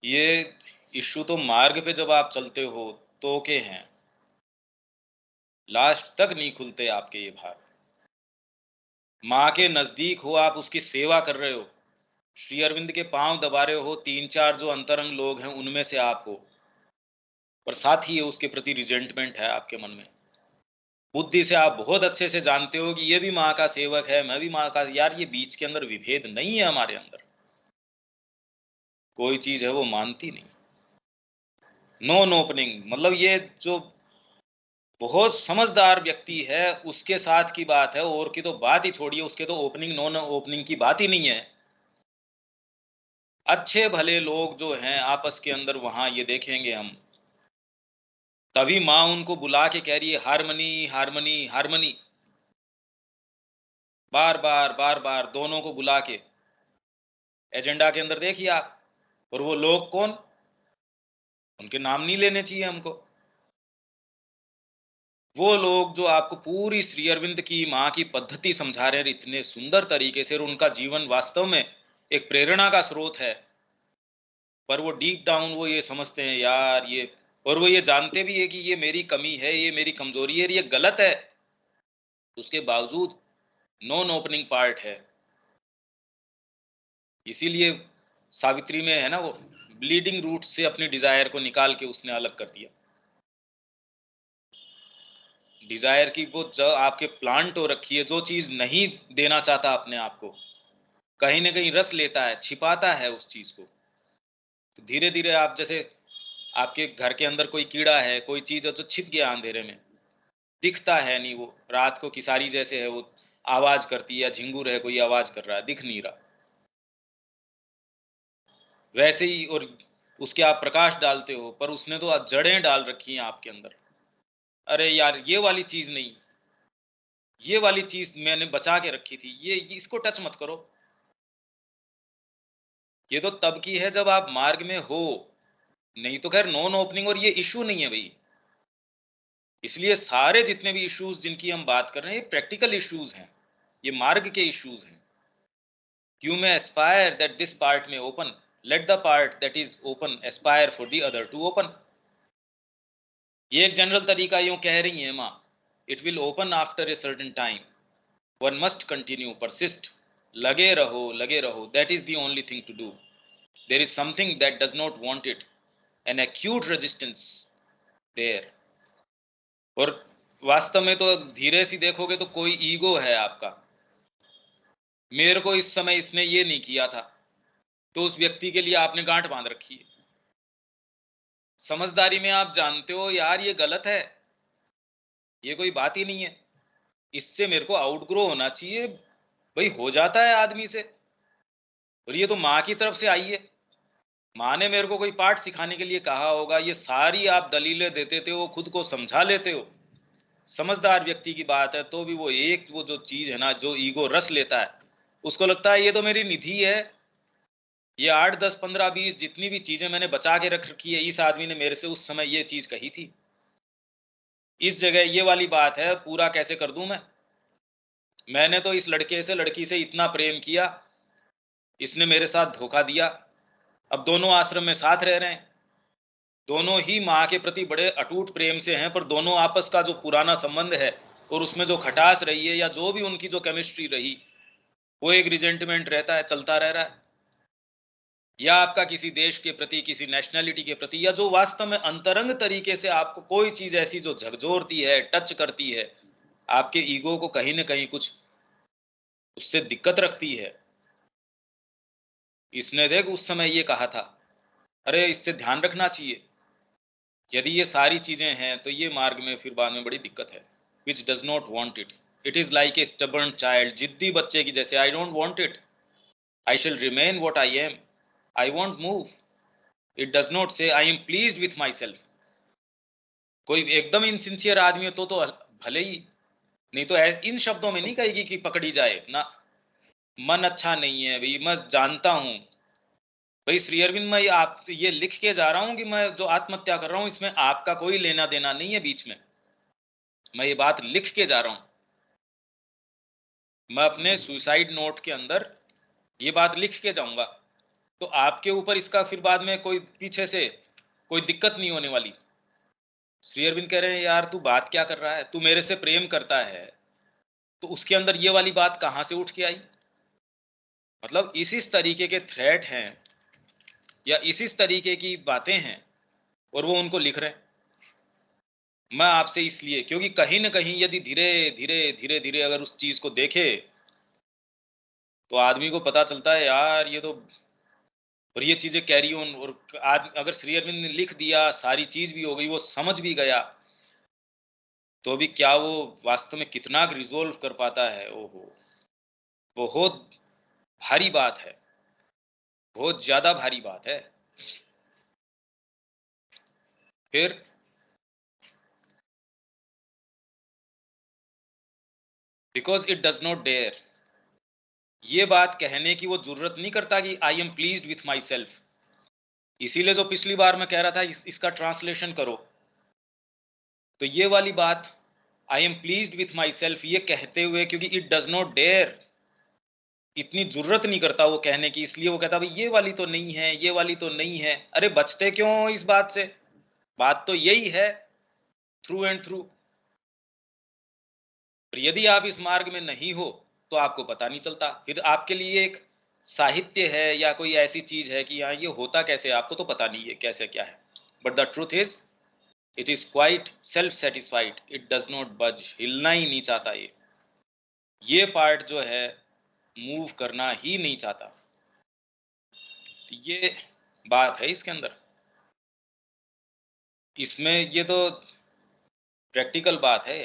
ये इश्यू तो मार्ग पे जब आप चलते हो तो के हैं, लास्ट तक नहीं खुलते आपके ये भाग। माँ के नजदीक हो, आप उसकी सेवा कर रहे हो, श्री अरविंद के पांव दबा रहे हो, 3-4 जो अंतरंग लोग हैं उनमें से आप हो, पर साथ ही उसके प्रति रिजेंटमेंट है आपके मन में। बुद्धि से आप बहुत अच्छे से जानते हो कि ये भी माँ का सेवक है, मैं भी माँ का, यार ये बीच के अंदर विभेद नहीं है हमारे अंदर, कोई चीज है वो मानती नहीं। नॉन ओपनिंग मतलब ये जो बहुत समझदार व्यक्ति है उसके साथ की बात है, और की तो बात ही छोड़िए, उसके तो ओपनिंग नॉन ओपनिंग की बात ही नहीं है। अच्छे भले लोग जो हैं आपस के अंदर, वहां ये देखेंगे हम, तभी माँ उनको बुला के कह रही है हारमनी हारमनी हारमनी, बार बार बार बार दोनों को बुला के एजेंडा के अंदर देखिए आप। और वो लोग कौन, उनके नाम नहीं लेने चाहिए हमको। वो लोग जो आपको पूरी श्री अरविंद की माँ की पद्धति समझा रहे हैं इतने सुंदर तरीके से, और उनका जीवन वास्तव में एक प्रेरणा का स्रोत है, पर वो डीप डाउन वो ये समझते हैं यार ये, और वो ये जानते भी है कि ये मेरी कमी है, ये मेरी कमजोरी है, ये गलत है, उसके बावजूद नॉन ओपनिंग पार्ट है। इसीलिए सावित्री में है ना, वो ब्लीडिंग रूट से अपनी डिजायर को निकाल के उसने अलग कर दिया। डिजायर की वो जो आपके प्लांट हो रखी है, जो चीज नहीं देना चाहता अपने आप को, कहीं ना कहीं रस लेता है, छिपाता है उस चीज को। तो धीरे धीरे आप जैसे आपके घर के अंदर कोई कीड़ा है, कोई चीज है जो छिप गया अंधेरे में, दिखता है नहीं, वो रात को किसारी जैसे है, वो आवाज करती है, या झिंगुर है कोई आवाज कर रहा है, दिख नहीं रहा, वैसे ही। और उसके आप प्रकाश डालते हो, पर उसने तो जड़ें डाल रखी हैं आपके अंदर। अरे यार ये वाली चीज नहीं, ये वाली चीज मैंने बचा के रखी थी, ये इसको टच मत करो। ये तो तब की है जब आप मार्ग में हो, नहीं तो खैर नॉन ओपनिंग और ये इशू नहीं है भाई। इसलिए सारे जितने भी इश्यूज जिनकी हम बात कर रहे हैं, ये प्रैक्टिकल इश्यूज हैं, ये मार्ग के इश्यूज हैं। You may aspire that this part में open, let the part that is open aspire for the other to open. ये एक जनरल तरीका यूं कह रही है माँ, it will open after a certain time, one must continue persist, लगे रहो, that is the only thing to do. There is something that does not want it, an acute resistance there. और वास्तव में तो धीरे से देखोगे तो कोई ईगो है आपका, मेरे को इस समय इसने ये नहीं किया था, तो उस व्यक्ति के लिए आपने गांठ बांध रखी है। समझदारी में आप जानते हो यार ये गलत है, ये कोई बात ही नहीं है, इससे मेरे को आउटग्रो होना चाहिए। भाई हो जाता है आदमी से, और ये तो माँ की तरफ से आई है, माँ ने मेरे को कोई पाठ सिखाने के लिए कहा होगा। ये सारी आप दलीलें देते थे, वो खुद को समझा लेते हो, समझदार व्यक्ति की बात है, तो भी वो एक वो जो चीज है ना, जो ईगो रस लेता है, उसको लगता है ये तो मेरी निधि है, ये 8 10 15 20 जितनी भी चीजें मैंने बचा के रख रखी है, इस आदमी ने मेरे से उस समय ये चीज कही थी, इस जगह ये वाली बात है, पूरा कैसे कर दूं मैं? मैंने तो इस लड़के से लड़की से इतना प्रेम किया, इसने मेरे साथ धोखा दिया। अब दोनों आश्रम में साथ रह रहे हैं, दोनों ही माँ के प्रति बड़े अटूट प्रेम से हैं, पर दोनों आपस का जो पुराना संबंध है और उसमें जो खटास रही है, या जो भी उनकी जो केमिस्ट्री रही, वो एक रिजेंटमेंट रहता है, चलता रह रहा है। या आपका किसी देश के प्रति, किसी नेशनैलिटी के प्रति, या जो वास्तव में अंतरंग तरीके से आपको कोई चीज ऐसी जो झकझोरती है, टच करती है, आपके ईगो को कहीं ना कहीं कुछ उससे दिक्कत रखती है। इसने देख उस समय ये कहा था, अरे इससे ध्यान रखना चाहिए। यदि ये सारी चीजें हैं तो ये मार्ग में फिर बाद में बड़ी दिक्कत है। Which does not want it, it is like a stubborn child, जिद्दी बच्चे की जैसे, I don't want it, I shall remain what I am, I want move. It does not say I am pleased with myself. कोई एकदम insincere आदमी हो तो भले ही, नहीं तो इन शब्दों में नहीं कहेगी कि पकड़ी जाए ना, मन अच्छा नहीं है भाई, मैं जानता हूं भाई श्री अरविंद, मैं आप ये लिख के जा रहा हूं कि मैं जो आत्महत्या कर रहा हूं इसमें आपका कोई लेना देना नहीं है बीच में, मैं ये बात लिख के जा रहा हूं। मैं अपने सुसाइड नोट के अंदर ये बात लिख के जाऊंगा, तो आपके ऊपर इसका फिर बाद में कोई पीछे से कोई दिक्कत नहीं होने वाली। श्री अरविंद कह रहे हैं यार तू बात क्या कर रहा है, तू मेरे से प्रेम करता है, तो उसके अंदर ये वाली बात कहां से उठ के आई? मतलब इस तरीके के थ्रेट हैं, या इस तरीके की बातें हैं, और वो उनको लिख रहे हैं। मैं आपसे इसलिए, क्योंकि कहीं ना कहीं यदि धीरे धीरे धीरे धीरे अगर उस चीज को देखे, तो आदमी को पता चलता है यार ये तो, और ये चीजें कैरी ऑन, और अगर श्री अरविंद ने लिख दिया, सारी चीज भी हो गई, वो समझ भी गया, तो भी क्या वो वास्तव में कितना रिजोल्व कर पाता है? ओहो, बहुत भारी बात है, बहुत ज्यादा भारी बात है। फिर because it does not dare, ये बात कहने की वो जरूरत नहीं करता कि I am pleased with myself. इसीलिए जो पिछली बार मैं कह रहा था इसका ट्रांसलेशन करो, तो ये वाली बात आई am pleased with my self ये कहते हुए, क्योंकि इट डज नॉट डेयर, इतनी जरूरत नहीं करता वो कहने की, इसलिए वो कहता भाई ये वाली तो नहीं है, ये वाली तो नहीं है। अरे बचते क्यों इस बात से? बात तो यही है थ्रू एंड थ्रू। और यदि आप इस मार्ग में नहीं हो तो आपको पता नहीं चलता, फिर आपके लिए एक साहित्य है या कोई ऐसी चीज है कि हाँ ये होता कैसे, आपको तो पता नहीं है कैसे क्या है। But the truth is it is quite self satisfied, it does not बज, हिलना ही नहीं चाहता। ये पार्ट जो है मूव करना ही नहीं चाहता। तो ये बात है इसके अंदर। इसमें ये तो प्रैक्टिकल बात है।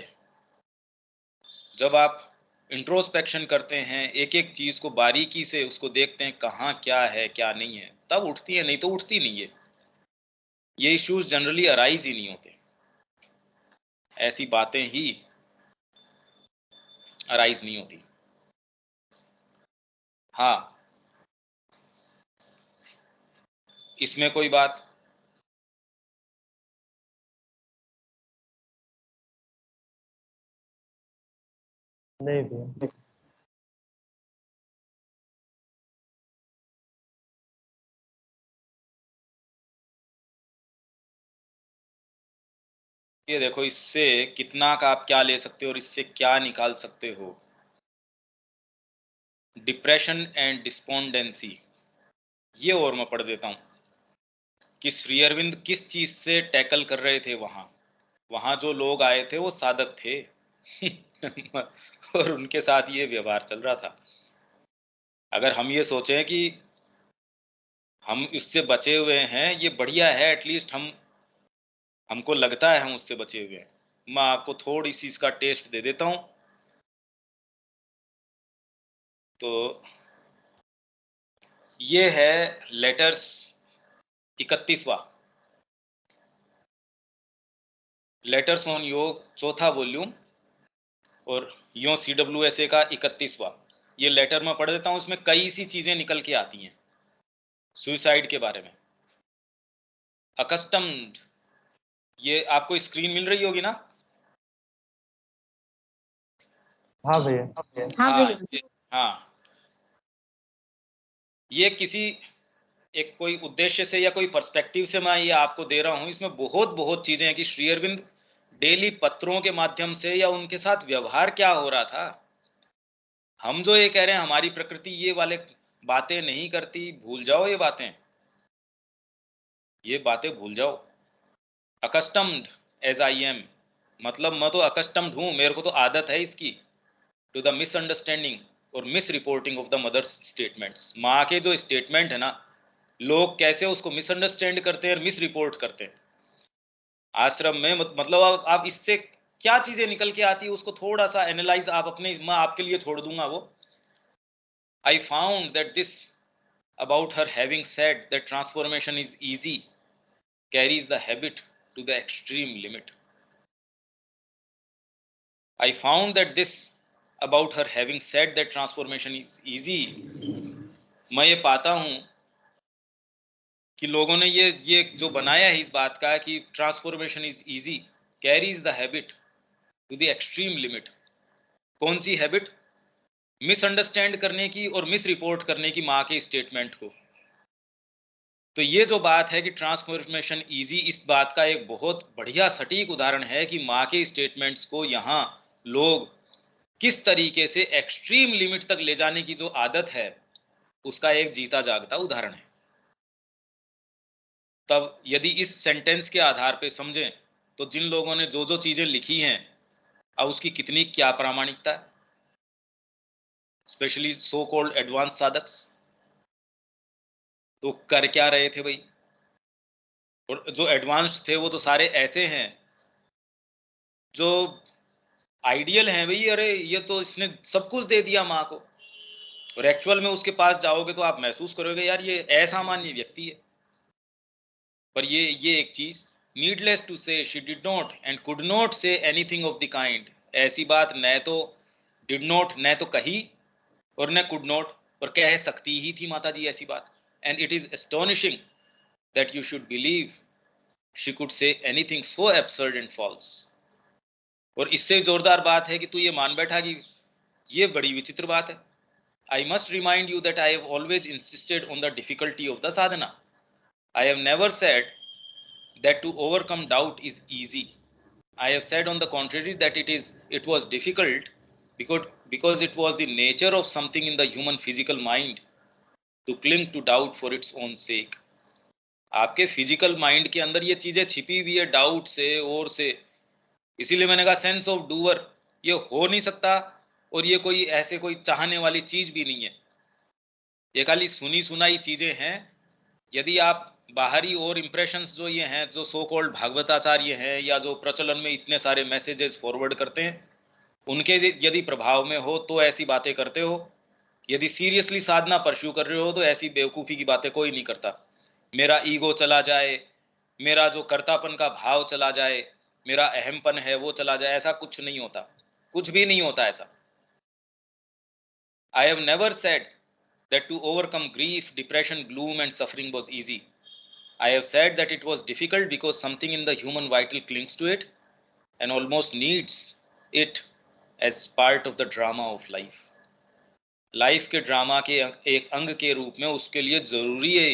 जब आप इंट्रोस्पेक्शन करते हैं, एक एक चीज को बारीकी से उसको देखते हैं कहाँ क्या है क्या नहीं है, तब उठती है, नहीं तो उठती नहीं है। ये इश्यूज जनरली अराइज ही नहीं होते, ऐसी बातें ही अराइज नहीं होती। हाँ, इसमें कोई बात? नहीं भैया। ये देखो, इससे कितना का आप क्या ले सकते हो और इससे क्या निकाल सकते हो। डिप्रेशन एंड डिस्पोंडेंसी, ये और मैं पढ़ देता हूँ कि श्री अरविंद किस चीज से टैकल कर रहे थे। वहां जो लोग आए थे वो साधक थे और उनके साथ ये व्यवहार चल रहा था। अगर हम ये सोचें कि हम इससे बचे हुए हैं, ये बढ़िया है, एटलीस्ट हमको लगता है हम उससे बचे हुए हैं। मैं आपको थोड़ी सी इसका टेस्ट दे देता हूं। तो ये है लेटर्स 31वां, लेटर्स ऑन योग, चौथा वॉल्यूम, और यो CWSA का 31वां। ये लेटर मैं पढ़ देता हूं, उसमें कई सी चीजें निकल के आती हैं सुसाइड के बारे में। अकस्टम्ड, ये आपको स्क्रीन मिल रही होगी ना? हाँ भैया। हाँ हाँ, भैया। हाँ, ये किसी एक कोई उद्देश्य से या कोई पर्सपेक्टिव से मैं ये आपको दे रहा हूँ। इसमें बहुत बहुत चीजें हैं कि श्री अरविंद डेली पत्रों के माध्यम से या उनके साथ व्यवहार क्या हो रहा था। हम जो ये कह रहे हैं हमारी प्रकृति ये वाले बातें नहीं करती, भूल जाओ ये बातें, ये बातें भूल जाओ। अकस्टम्ड एज आई एम, मतलब मैं तो अकस्टम्ड हूँ, मेरे को तो आदत है इसकी, टू द मिसअंडरस्टैंडिंग और misreporting of the mother's statements. माँ के जो स्टेटमेंट है ना, लोग कैसे उसको मिसअंडरस्टैंड करते हैं और मिस रिपोर्ट करते हैं आश्रम में। मतलब आप इससे क्या चीजें निकल के आती है उसको थोड़ा सा एनालाइज आप अपने, मैं आपके लिए छोड़ दूंगा वो। I found that this about her having said that transformation is easy carries the habit to the extreme limit. I found that this about her having said that transformation is easy, मैं ये पाता हूँ कि लोगों ने ये जो बनाया है इस बात का कि transformation is easy carries the habit to the extreme limit. कौन सी हैबिट? मिसअंडरस्टैंड करने की और मिस रिपोर्ट करने की माँ के स्टेटमेंट को। तो ये जो बात है कि ट्रांसफॉर्मेशन इजी, इस बात का एक बहुत बढ़िया सटीक उदाहरण है कि माँ के स्टेटमेंट्स को यहाँ लोग किस तरीके से एक्सट्रीम लिमिट तक ले जाने की जो आदत है उसका एक जीता जागता उदाहरण है। तब यदि इस सेंटेंस के आधार पे समझें तो जिन लोगों ने जो जो चीजें लिखी हैं, अब उसकी कितनी क्या प्रामाणिकता है, स्पेशली सो कॉल्ड एडवांस साधक्स तो कर क्या रहे थे भाई। और जो एडवांस्ड थे वो तो सारे ऐसे हैं जो आइडियल हैं भाई, अरे ये तो इसने सब कुछ दे दिया माँ को, और एक्चुअल में उसके पास जाओगे तो आप महसूस करोगे यार ये असामान्य व्यक्ति है। पर ये एक चीज, नीडलेस टू से she did not and could not say anything of the kind. ऐसी बात न तो डिड नॉट, न तो कही, और न कुड नॉट, और कह सकती ही थी माता जी ऐसी बात। And it is astonishing that you should believe she could say anything so absurd and false. और इससे जोरदार बात है कि तू ये मान बैठा कि ये बड़ी विचित्र बात है। I must remind you that I have always insisted on the difficulty of the sadhana. I have never said that to overcome doubt is easy. I have said on the contrary that it was difficult because it was the nature of something in the human physical mind to cling to doubt for its own sake. आपके physical mind के अंदर ये चीजें छिपी हुई है, doubt से और से। इसीलिए मैंने कहा सेंस ऑफ डूअर ये हो नहीं सकता, और ये कोई ऐसे कोई चाहने वाली चीज भी नहीं है, ये खाली सुनी सुनाई चीजें हैं। यदि आप बाहरी और इंप्रेशंस जो ये हैं, जो सो कॉल्ड भागवताचार्य हैं या जो प्रचलन में इतने सारे मैसेजेस फॉरवर्ड करते हैं, उनके यदि प्रभाव में हो तो ऐसी बातें करते हो। यदि सीरियसली साधना परस्यू कर रहे हो तो ऐसी बेवकूफ़ी की बातें कोई नहीं करता। मेरा ईगो चला जाए, मेरा जो कर्तापन का भाव चला जाए, मेरा अहमपन है वो चला जाए, ऐसा कुछ नहीं होता, कुछ भी नहीं होता ऐसा। I have never said that to overcome grief, depression, gloom and suffering was easy. I have said that it was difficult because something in the human vital clings to it and almost needs it as part of the drama of life. Life के drama के एक अंग के रूप में उसके लिए जरूरी है।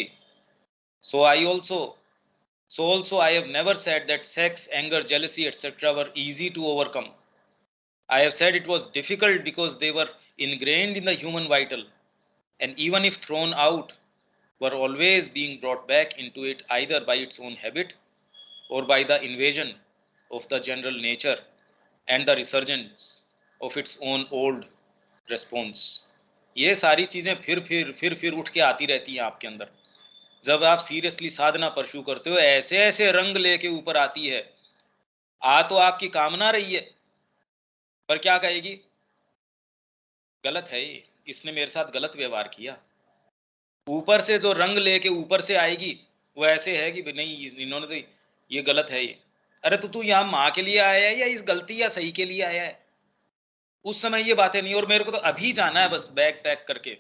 So also I have never said that sex, anger, jealousy, etc. were easy to overcome. I have said it was difficult because they were ingrained in the human vital, and even if thrown out, were always being brought back into it either by its own habit or by the invasion of the general nature and the resurgence of its own old response. ये सारी चीजें फिर उठ के आती रहती हैं आपके अंदर। जब आप सीरियसली साधना परस्यू करते हो, ऐसे ऐसे रंग लेके ऊपर आती है। आ तो आपकी कामना रही है, पर क्या कहेगी? गलत है ये, इसने मेरे साथ गलत व्यवहार किया। ऊपर से जो रंग लेके ऊपर से आएगी वो ऐसे है कि नहीं, इन्होंने तो ये गलत है ये। अरे तो तू यहाँ माँ के लिए आया है या इस गलती या सही के लिए आया है? उस समय ये बातें नहीं, और मेरे को तो अभी जाना है बस बैग पैक करके,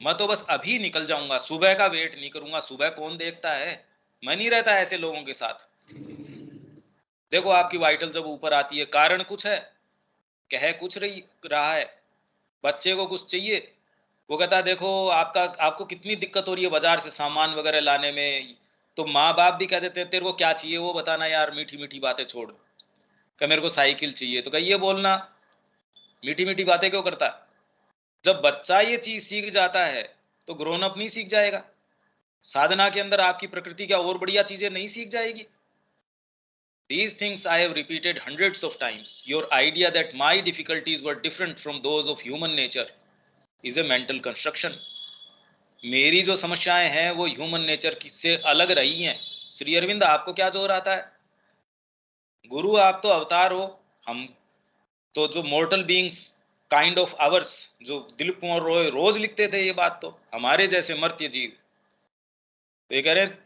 मैं तो बस अभी निकल जाऊंगा, सुबह का वेट नहीं करूंगा। सुबह कौन देखता है? मैं नहीं रहता ऐसे लोगों के साथ। देखो आपकी वाइटल जब ऊपर आती है, कारण कुछ है, कह कुछ रहा है, बच्चे को कुछ चाहिए, वो कहता है देखो आपको कितनी दिक्कत हो रही है बाजार से सामान वगैरह लाने में, तो माँ बाप भी कह देते हैं तेरे को क्या चाहिए वो बताना यार, मीठी मीठी बातें छोड़। कह मेरे को साइकिल चाहिए, तो कहिए बोलना, मीठी मीठी बातें क्यों करता है? जब बच्चा ये चीज सीख जाता है तो ग्रोन अप नहीं सीख जाएगा? साधना के अंदर आपकी प्रकृति क्या और बढ़िया चीजें नहीं सीख जाएगी? These things I have repeated hundreds of times. Your idea that my difficulties were different from those of human nature is a mental construction. मेरी जो समस्याएं हैं वो ह्यूमन नेचर से अलग रही हैं। श्री अरविंद आपको क्या जोर आता है? गुरु आप तो अवतार हो, हम तो जो मॉर्टल बीइंग्स काइंड ऑफ आवर्स, जो दिलीप कुमार रॉय रोज लिखते थे ये बात, तो हमारे जैसे मर्त्य जीव तो ये कह रहे हैं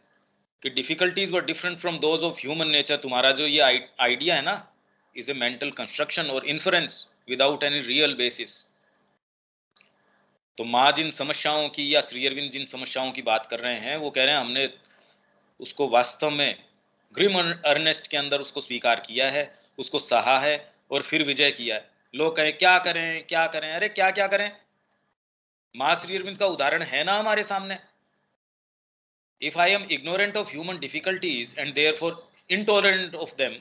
कि difficulties were different from those of human nature. तुम्हारा जो ये आइडिया है ना, इज ए मेंटल कंस्ट्रक्शन और inference without any real basis. तो माँ जिन समस्याओं की या श्री अरविंद जिन समस्याओं की बात कर रहे हैं, वो कह रहे हैं हमने उसको वास्तव में ग्रिम अर्नेस्ट के अंदर उसको स्वीकार किया है, उसको सहा है और फिर विजय किया है। लोग कहें क्या करें क्या करें, अरे क्या क्या करें? माँ श्री अरविंद का उदाहरण है ना हमारे सामने। If I am ignorant of human difficulties and therefore intolerant of them,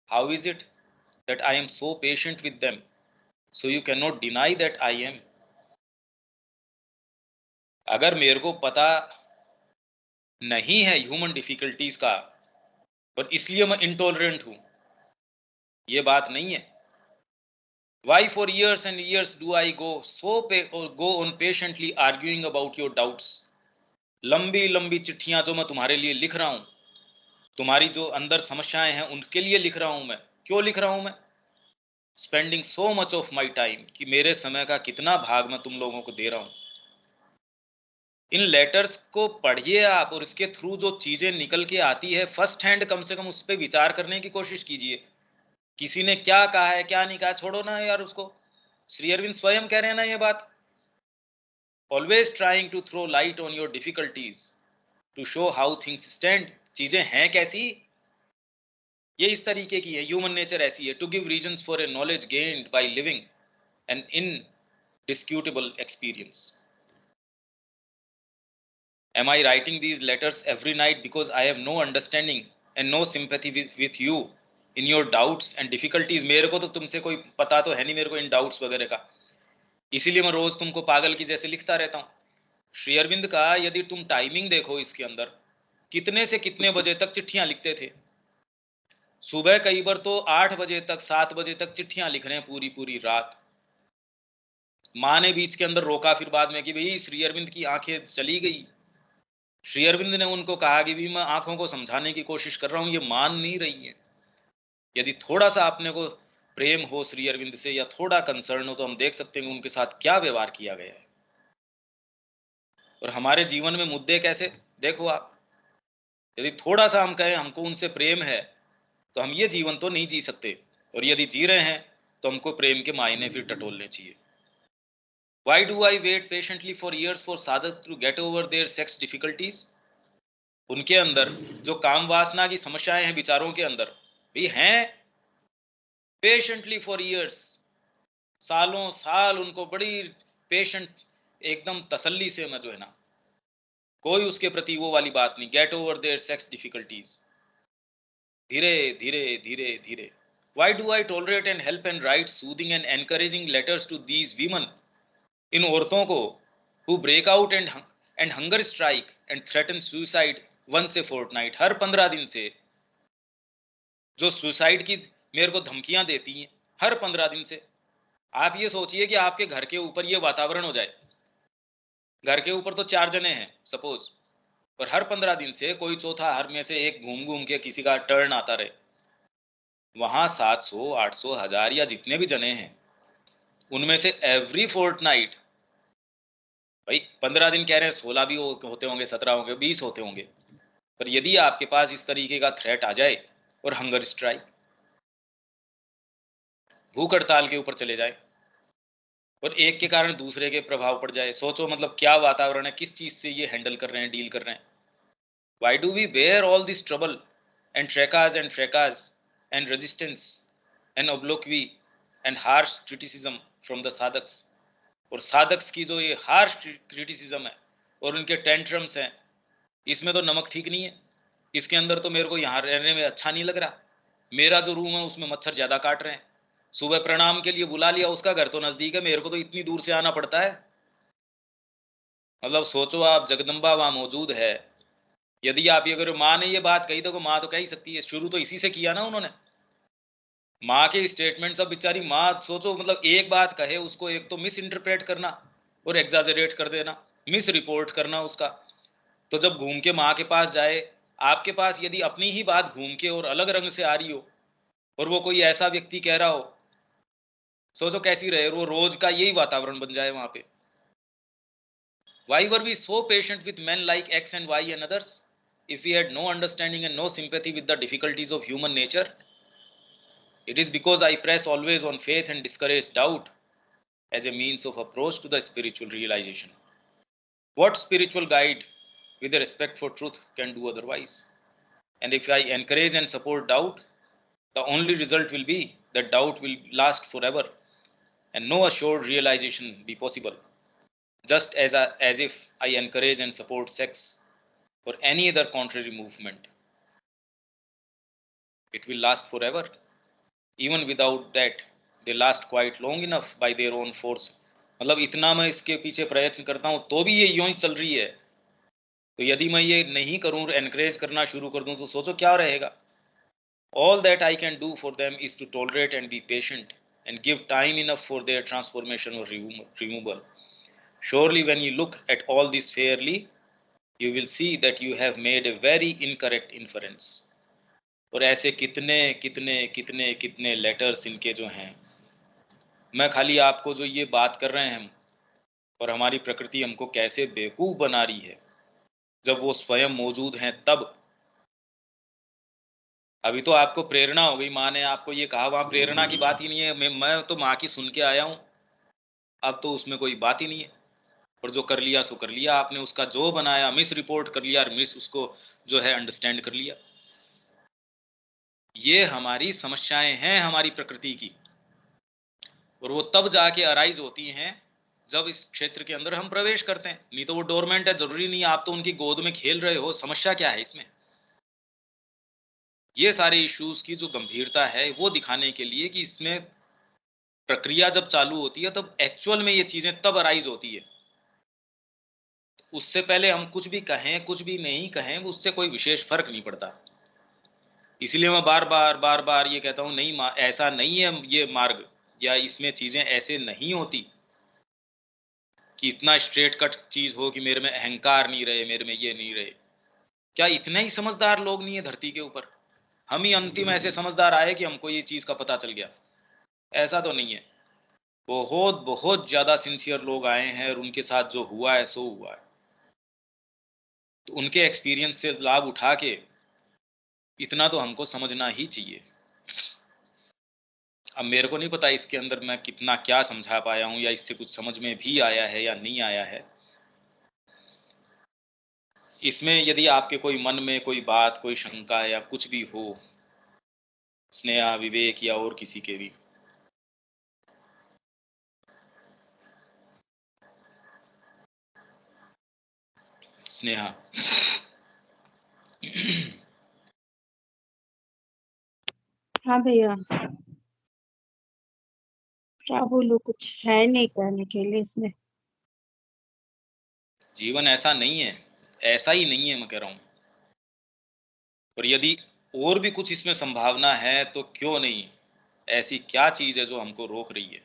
how is it that I am so patient with them? So you cannot deny that I am. अगर मेरे को पता नहीं है ह्यूमन डिफिकल्टीज का और इसलिए मैं इंटॉलरेंट हूं, ये बात नहीं है। Why for years and years do I go on patiently arguing about your doubts? लंबी लंबी चिट्ठियां जो मैं तुम्हारे लिए लिख रहा हूं, तुम्हारी जो अंदर समस्याएं हैं उनके लिए लिख रहा हूं मैं। क्यों लिख रहा हूं मैं? Spending so much of my time, कि मेरे समय का कितना भाग मैं तुम लोगों को दे रहा हूं। इन लेटर्स को पढ़िए आप, और इसके थ्रू जो चीजें निकल के आती है फर्स्ट हैंड, कम से कम उस पर विचार करने की कोशिश कीजिए। किसी ने क्या कहा है क्या नहीं कहा, छोड़ो ना यार उसको। श्री अरविंद स्वयं कह रहे हैं ना ये बात। Always trying to throw light on your difficulties to show how things stand. चीजें हैं कैसी, ये इस तरीके की है, ह्यूमन नेचर ऐसी है। To give reasons for a knowledge gained by living an indisputable experience. Am I writing these letters every night because I have no understanding and no sympathy with you in your doubts and difficulties? मेरे को तो तुमसे कोई पता तो है नहीं मेरे को इन डाउट्स वगैरह का, इसीलिए मैं रोज तुमको पागल की जैसे लिखता रहता हूँ। श्री अरविंद का यदि तुम टाइमिंग देखो, इसके अंदर कितने से कितने बजे तक चिट्ठियां लिखते थे। सुबह कई बार तो 8 बजे तक 7 बजे तक चिट्ठियां लिख रहे हैं, पूरी पूरी रात। माँ ने बीच के अंदर रोका फिर बाद में कि भाई श्री अरविंद की आंखें चली गई। श्री अरविंद ने उनको कहा कि भी मैं आंखों को समझाने की कोशिश कर रहा हूं, ये मान नहीं रही है। यदि थोड़ा सा आपने को प्रेम हो श्री अरविंद से या थोड़ा कंसर्न हो, तो हम देख सकते हैं उनके साथ क्या व्यवहार किया गया है। और हमारे जीवन में मुद्दे कैसे देखो आप, यदि थोड़ा सा हम कहें हमको उनसे प्रेम है, तो हम ये जीवन तो नहीं जी सकते। और यदि जी रहे हैं तो हमको प्रेम के मायने फिर टटोलने चाहिए। Why do I wait patiently for years for साधक to get over their sex difficulties? उनके अंदर जो काम वासना की समस्याएं हैं विचारों के अंदर भी हैं, पेशेंटली फॉर ईयर्स, सालों साल उनको बड़ी पेशेंट एकदम तसल्ली से मैं जो है ना, कोई उसके प्रति वो वाली बात नहीं, get over their sex difficulties, धीरे धीरे धीरे धीरे। Why do I tolerate and help and write soothing and encouraging letters to these women, इन औरतों को who break out and hunger strike and threaten suicide once a fortnight, हर 15 दिन से जो सुसाइड की मेरे को धमकियां देती हैं, हर 15 दिन से। आप ये सोचिए कि आपके घर के ऊपर ये वातावरण हो जाए, घर के ऊपर तो 4 जने हैं सपोज, और हर 15 दिन से कोई चौथा हर में से एक घूम घूम के किसी का टर्न आता रहे, वहां 700 800 1000 या जितने भी जने हैं, उनमें से एवरी फोर्टनाइट, भाई 15 दिन कह रहे हैं, 16 भी होते होंगे, 17 होंगे, 20 होते होंगे, पर यदि आपके पास इस तरीके का थ्रेट आ जाए और हंगर स्ट्राइक, भूख हड़ताल के ऊपर चले जाए और एक के कारण दूसरे के प्रभाव पड़ जाए, सोचो मतलब क्या वातावरण है, किस चीज से ये हैंडल कर रहे हैं, डील कर रहे हैं। Why do we bear all this trouble and fracas and resistance and obloquy and harsh criticism from the sadhaks? और साधक्स की जो ये हार्श क्रिटिसिज्म है और उनके टेंट्रम्स हैं, इसमें तो नमक ठीक नहीं है। इसके अंदर तो मेरे को यहाँ रहने में अच्छा नहीं लग रहा, मेरा जो रूम है उसमें मच्छर ज्यादा काट रहे हैं, सुबह प्रणाम के लिए बुला लिया, उसका घर तो नजदीक है, मेरे को तो इतनी दूर से आना पड़ता है। मतलब सोचो आप, जगदम्बा वहां मौजूद है। यदि आप ये करो, माँ ने ये बात कही तो माँ तो कह ही सकती है, शुरू तो इसी से किया ना उन्होंने। माँ के स्टेटमेंट सब बेचारी माँ, सोचो मतलब एक बात कहे उसको एक तो मिस इंटरप्रेट करना और एग्जाजरेट कर देना, मिस रिपोर्ट करना उसका। तो जब घूम के माँ के पास जाए, आपके पास यदि अपनी ही बात घूम के और अलग रंग से आ रही हो और वो कोई ऐसा व्यक्ति कह रहा हो, सोचो कैसी रहे, वो रोज का यही वातावरण बन जाए वहां पे। Why were we so patient with men like X and Y and others if we had no understanding and no sympathy with the difficulties of human nature? It is because I press always on faith and discourage doubt as a means of approach to the spiritual realization. What spiritual guide with a respect for truth can do otherwise? And if I encourage and support doubt, the only result will be that doubt will last forever and no assured realization be possible. Just as if I encourage and support sex or any other contrary movement, it will last forever. Even without that, they last quite long enough by their own force. मतलब इतना मैं इसके पीछे प्रयत्न करता हूँ तो भी ये यूं ही चल रही है। तो यदि मैं ये नहीं करूँ, एनकरेज करना शुरू कर दूँ, तो सोचो क्या रहेगा। All that I can do for them is to tolerate and be patient and give time enough for their transformation or removal. Surely when you look at all this fairly, you will see that you have made a very incorrect inference. और ऐसे कितने कितने कितने कितने letters इनके जो हैं, मैं खाली आपको जो ये बात कर रहे हैं हम, और हमारी प्रकृति हमको कैसे बेवकूफ बना रही है जब वो स्वयं मौजूद हैं तब। अभी तो आपको प्रेरणा हो गई, माँ ने आपको ये कहा, वहां प्रेरणा की बात ही नहीं है। मैं तो माँ की सुन के आया हूं, अब तो उसमें कोई बात ही नहीं है। और जो कर लिया सो कर लिया आपने, उसका जो बनाया मिस रिपोर्ट कर लिया और मिस उसको जो है अंडरस्टैंड कर लिया। ये हमारी समस्याएं हैं हमारी प्रकृति की, और वो तब जाके अराइज होती हैं जब इस क्षेत्र के अंदर हम प्रवेश करते हैं। नहीं तो वो डोरमेंट है, जरूरी नहीं आप तो उनकी गोद में खेल रहे हो। समस्या क्या है इसमें? ये सारे इश्यूज की जो गंभीरता है वो दिखाने के लिए कि इसमें प्रक्रिया जब चालू होती है तब एक्चुअल में ये चीजें तब अराइज होती है। उससे पहले हम कुछ भी कहें कुछ भी नहीं कहें, उससे कोई विशेष फर्क नहीं पड़ता। इसलिए मैं बार बार ये कहता हूँ, नहीं ऐसा नहीं है ये मार्ग, या इसमें चीजें ऐसे नहीं होती कि इतना स्ट्रेट कट चीज हो कि मेरे में अहंकार नहीं रहे, मेरे में ये नहीं रहे। क्या इतने ही समझदार लोग नहीं है धरती के ऊपर? हम ही अंतिम ऐसे समझदार आए कि हमको ये चीज का पता चल गया? ऐसा तो नहीं है। बहुत बहुत ज्यादा सिंसियर लोग आए हैं और उनके साथ जो हुआ है सो हुआ है। तो उनके एक्सपीरियंस से लाभ उठा के इतना तो हमको समझना ही चाहिए। अब मेरे को नहीं पता इसके अंदर मैं कितना क्या समझा पाया हूँ, या इससे कुछ समझ में भी आया है या नहीं आया है। इसमें यदि आपके कोई मन में कोई बात, कोई शंका या कुछ भी हो, स्नेहा, विवेक या और किसी के भी। स्नेहा। हाँ भैया, क्या बोलूं, कुछ है नहीं कहने के लिए इसमें। जीवन ऐसा नहीं है, ऐसा ही नहीं है मैं कह रहा हूँ। और यदि और भी कुछ इसमें संभावना है तो क्यों नहीं? ऐसी क्या चीज है जो हमको रोक रही है?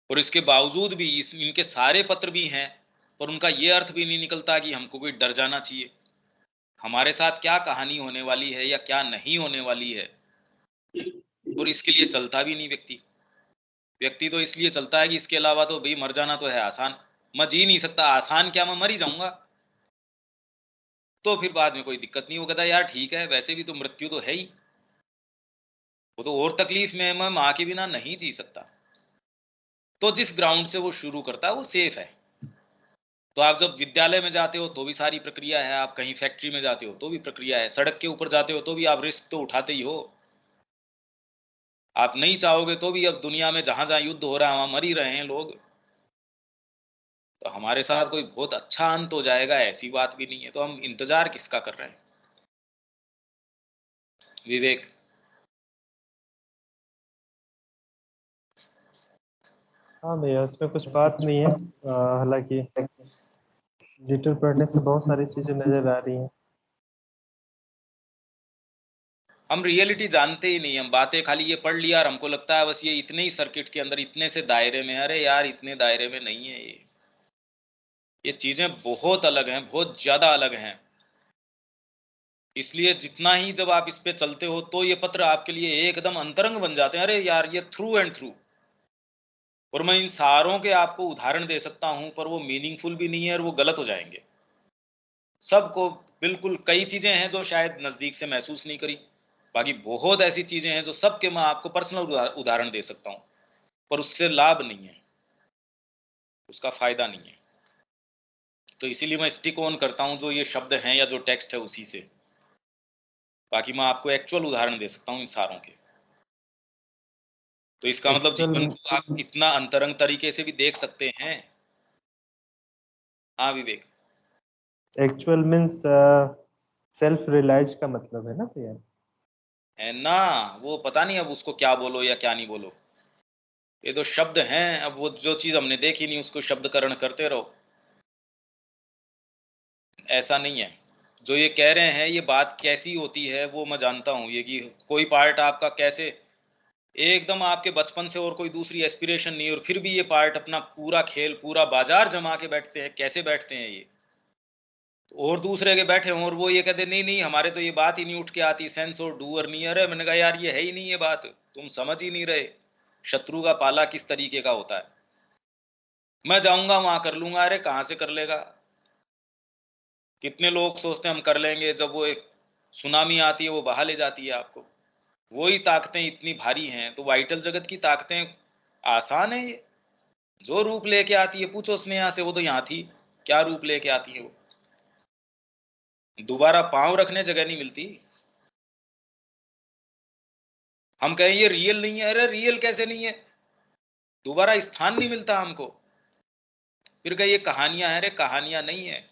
और इसके बावजूद भी इनके सारे पत्र भी हैं, पर उनका ये अर्थ भी नहीं निकलता कि हमको कोई डर जाना चाहिए। हमारे साथ क्या कहानी होने वाली है या क्या नहीं होने वाली है, और इसके लिए चलता भी नहीं व्यक्ति। व्यक्ति तो इसलिए चलता है कि इसके अलावा तो भाई मर जाना तो है आसान, मैं जी नहीं सकता, आसान क्या, मैं मर ही जाऊंगा। तो फिर बाद में कोई दिक्कत नहीं, वो कहता है यार ठीक है, वैसे भी तो मृत्यु तो है ही, वो तो और तकलीफ में है, मैं माँ के बिना नहीं जी सकता। तो जिस ग्राउंड से वो शुरू करता है वो सेफ है। तो आप जब विद्यालय में जाते हो तो भी सारी प्रक्रिया है, आप कहीं फैक्ट्री में जाते हो तो भी प्रक्रिया है, सड़क के ऊपर जाते हो तो भी आप रिस्क तो उठाते ही हो। आप नहीं चाहोगे तो भी अब दुनिया में जहां जहां युद्ध हो रहा है वहां मर ही रहे हैं लोग। तो हमारे साथ कोई बहुत अच्छा अंत हो जाएगा ऐसी बात भी नहीं है, तो हम इंतजार किसका कर रहे हैं? विवेक। हाँ भैया, उसमें कुछ बात नहीं है। हालांकि डिटेल पढ़ने से बहुत सारी चीजें नजर आ रही हैं। हम रियलिटी जानते ही नहीं, हम बातें खाली ये पढ़ लिया और हमको लगता है बस ये इतने ही सर्किट के अंदर, इतने से दायरे में। अरे यार, इतने दायरे में नहीं है ये चीजें बहुत अलग हैं, बहुत ज्यादा अलग हैं। इसलिए जितना ही जब आप इस पे चलते हो तो ये पत्र आपके लिए एकदम अंतरंग बन जाते हैं। अरे यार, ये थ्रू एंड थ्रू। और मैं इन सारों के आपको उदाहरण दे सकता हूं, पर वो मीनिंगफुल भी नहीं है और वो गलत हो जाएंगे सबको। बिल्कुल कई चीजें हैं जो शायद नजदीक से महसूस नहीं करी, बाकी बहुत ऐसी चीजें हैं जो सबके मैं आपको पर्सनल उदाहरण दे सकता हूं, पर उससे लाभ नहीं है, उसका फायदा नहीं है। तो इसीलिए मैं स्टिक ऑन करता हूं जो ये शब्द हैं या जो टेक्स्ट है उसी से। बाकी मैं आपको एक्चुअल उदाहरण दे सकता हूं इन सारों के। तो इसका मतलब एक्चुअल जीवन को आप इतना अंतरंग तरीके से भी देख सकते हैं। हाँ विवेक। एक्चुअल मीन्स सेल्फ रियलाइज का मतलब है ना भैया? है ना, वो पता नहीं अब उसको क्या बोलो या क्या नहीं बोलो, ये तो शब्द हैं। अब वो जो चीज हमने देखी नहीं उसको शब्दकरण करते रहो, ऐसा नहीं है। जो ये कह रहे हैं ये बात कैसी होती है वो मैं जानता हूँ, ये कि कोई पार्ट आपका कैसे एकदम आपके बचपन से और कोई दूसरी एस्पिरेशन नहीं, और फिर भी ये पार्ट अपना पूरा खेल, पूरा बाजार जमा के बैठते हैं। कैसे बैठते हैं ये? और दूसरे के बैठे हों और वो ये कहते नहीं नहीं हमारे तो ये बात ही नहीं उठ के आती, सेंस और डूअर नहीं है। अरे मैंने कहा यार ये है ही नहीं ये बात, तुम समझ ही नहीं रहे शत्रु का पाला किस तरीके का होता है। मैं जाऊंगा वहां कर लूंगा, अरे कहाँ से कर लेगा? कितने लोग सोचते हैं हम कर लेंगे, जब वो एक सुनामी आती है वो बहा ले जाती है आपको। वही ताकतें इतनी भारी हैं, तो वाइटल जगत की ताकतें आसान है ये? जो रूप लेके आती है, पूछो स्नेहा से, वो तो यहाँ थी, क्या रूप लेके आती है वो? दोबारा पांव रखने जगह नहीं मिलती। हम कहें ये रियल नहीं है, अरे रियल कैसे नहीं है? दोबारा स्थान नहीं मिलता हमको। फिर कहे ये कहानियां हैं, अरे कहानियां नहीं है,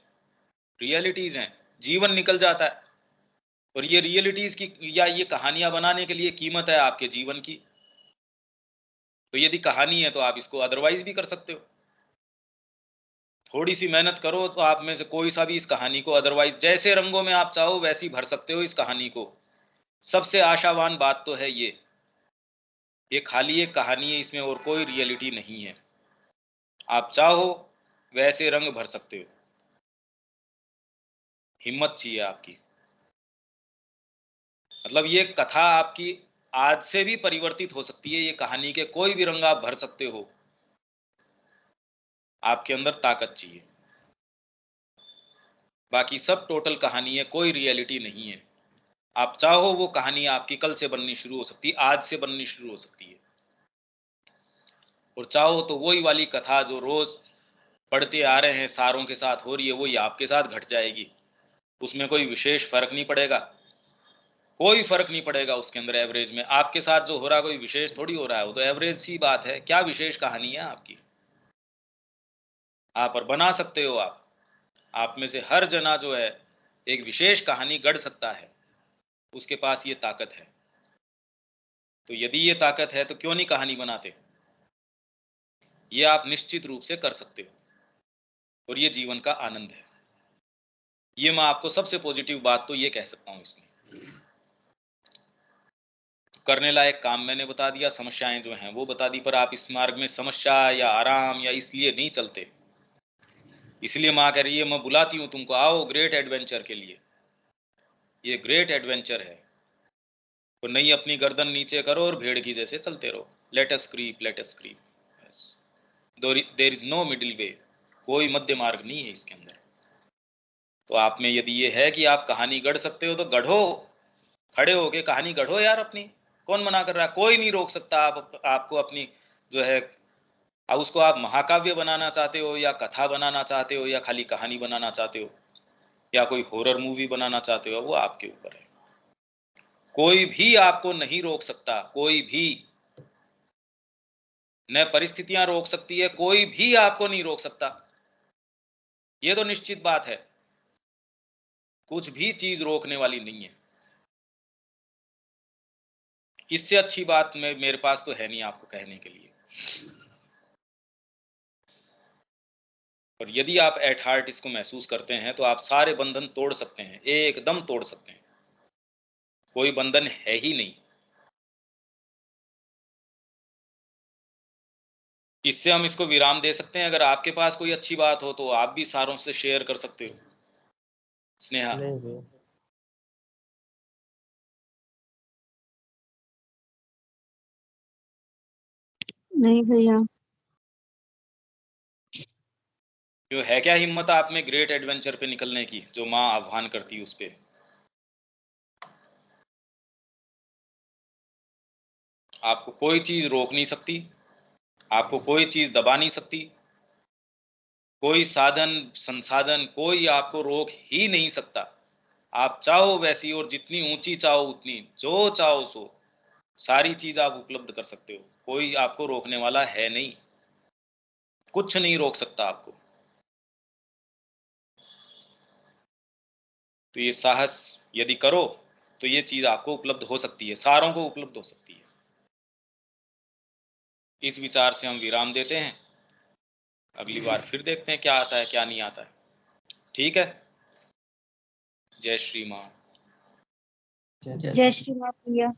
रियलिटीज हैं। जीवन निकल जाता है, और ये रियलिटीज की या ये कहानियां बनाने के लिए कीमत है आपके जीवन की। तो यदि कहानी है तो आप इसको अदरवाइज भी कर सकते हो। थोड़ी सी मेहनत करो तो आप में से कोई सा भी इस कहानी को, अदरवाइज जैसे रंगों में आप चाहो वैसी भर सकते हो इस कहानी को। सबसे आशावान बात तो है ये खाली एक कहानी है, इसमें और कोई रियलिटी नहीं है। आप चाहो वैसे रंग भर सकते हो, हिम्मत चाहिए आपकी। मतलब ये कथा आपकी आज से भी परिवर्तित हो सकती है, ये कहानी के कोई भी रंग आप भर सकते हो, आपके अंदर ताकत चाहिए। बाकी सब टोटल कहानी है, कोई रियलिटी नहीं है। आप चाहो वो कहानी आपकी कल से बननी शुरू हो सकती है, आज से बननी शुरू हो सकती है। और चाहो तो वही वाली कथा जो रोज पढ़ते आ रहे हैं सारों के साथ हो रही है, वही आपके साथ घट जाएगी। उसमें कोई विशेष फर्क नहीं पड़ेगा, कोई फर्क नहीं पड़ेगा उसके अंदर। एवरेज में आपके साथ जो हो रहा है कोई विशेष थोड़ी हो रहा है, वो तो एवरेज सी बात है। क्या विशेष कहानी है आपकी? आप और बना सकते हो। आप में से हर जना जो है एक विशेष कहानी गढ़ सकता है, उसके पास ये ताकत है। तो यदि ये ताकत है तो क्यों नहीं कहानी बनाते? ये आप निश्चित रूप से कर सकते हो, और ये जीवन का आनंद है। ये मैं आपको सबसे पॉजिटिव बात तो ये कह सकता हूं इसमें। करने लायक काम मैंने बता दिया, समस्याएं जो हैं वो बता दी, पर आप इस मार्ग में समस्या या आराम या इसलिए नहीं चलते। इसलिए माँ कह रही है मैं बुलाती हूँ तुमको, आओ ग्रेट एडवेंचर के लिए। ये ग्रेट एडवेंचर है। तो नहीं अपनी गर्दन नीचे करो और भेड़ की जैसे चलते रहो। Let us creep, let us creep. There is no middle way, कोई मध्य मार्ग नहीं है इसके अंदर। तो आप में यदि ये है कि आप कहानी गढ़ सकते हो तो गढ़ो, खड़े होके कहानी गढ़ो यार अपनी। कौन मना कर रहा है? कोई नहीं रोक सकता आपको अपनी जो है। अब उसको आप महाकाव्य बनाना चाहते हो या कथा बनाना चाहते हो या खाली कहानी बनाना चाहते हो या कोई हॉरर मूवी बनाना चाहते हो, वो आपके ऊपर है। कोई भी आपको नहीं रोक सकता, कोई भी। न परिस्थितियां रोक सकती है, कोई भी आपको नहीं रोक सकता। ये तो निश्चित बात है, कुछ भी चीज रोकने वाली नहीं है। इससे अच्छी बात मेरे पास तो है नहीं आपको कहने के लिए। और यदि आप एट हार्ट इसको महसूस करते हैं तो आप सारे बंधन तोड़ सकते हैं, एकदम तोड़ सकते हैं। कोई बंधन है ही नहीं। इससे हम इसको विराम दे सकते हैं। अगर आपके पास कोई अच्छी बात हो तो आप भी सारों से शेयर कर सकते हो। स्नेहा? नहीं भैया। नहीं भैया। जो है क्या हिम्मत आप में ग्रेट एडवेंचर पे निकलने की, जो माँ आह्वान करती है उस पे? आपको कोई चीज रोक नहीं सकती, आपको कोई चीज दबा नहीं सकती, कोई साधन संसाधन कोई आपको रोक ही नहीं सकता। आप चाहो वैसी, और जितनी ऊंची चाहो उतनी, जो चाहो सो सारी चीज आप उपलब्ध कर सकते हो। कोई आपको रोकने वाला है नहीं, कुछ नहीं रोक सकता आपको। तो ये साहस यदि करो तो ये चीज आपको उपलब्ध हो सकती है, सारों को उपलब्ध हो सकती है। इस विचार से हम विराम देते हैं। अगली बार फिर देखते हैं क्या आता है क्या नहीं आता है। ठीक है? जय श्री माँ। जय श्री राम भैया।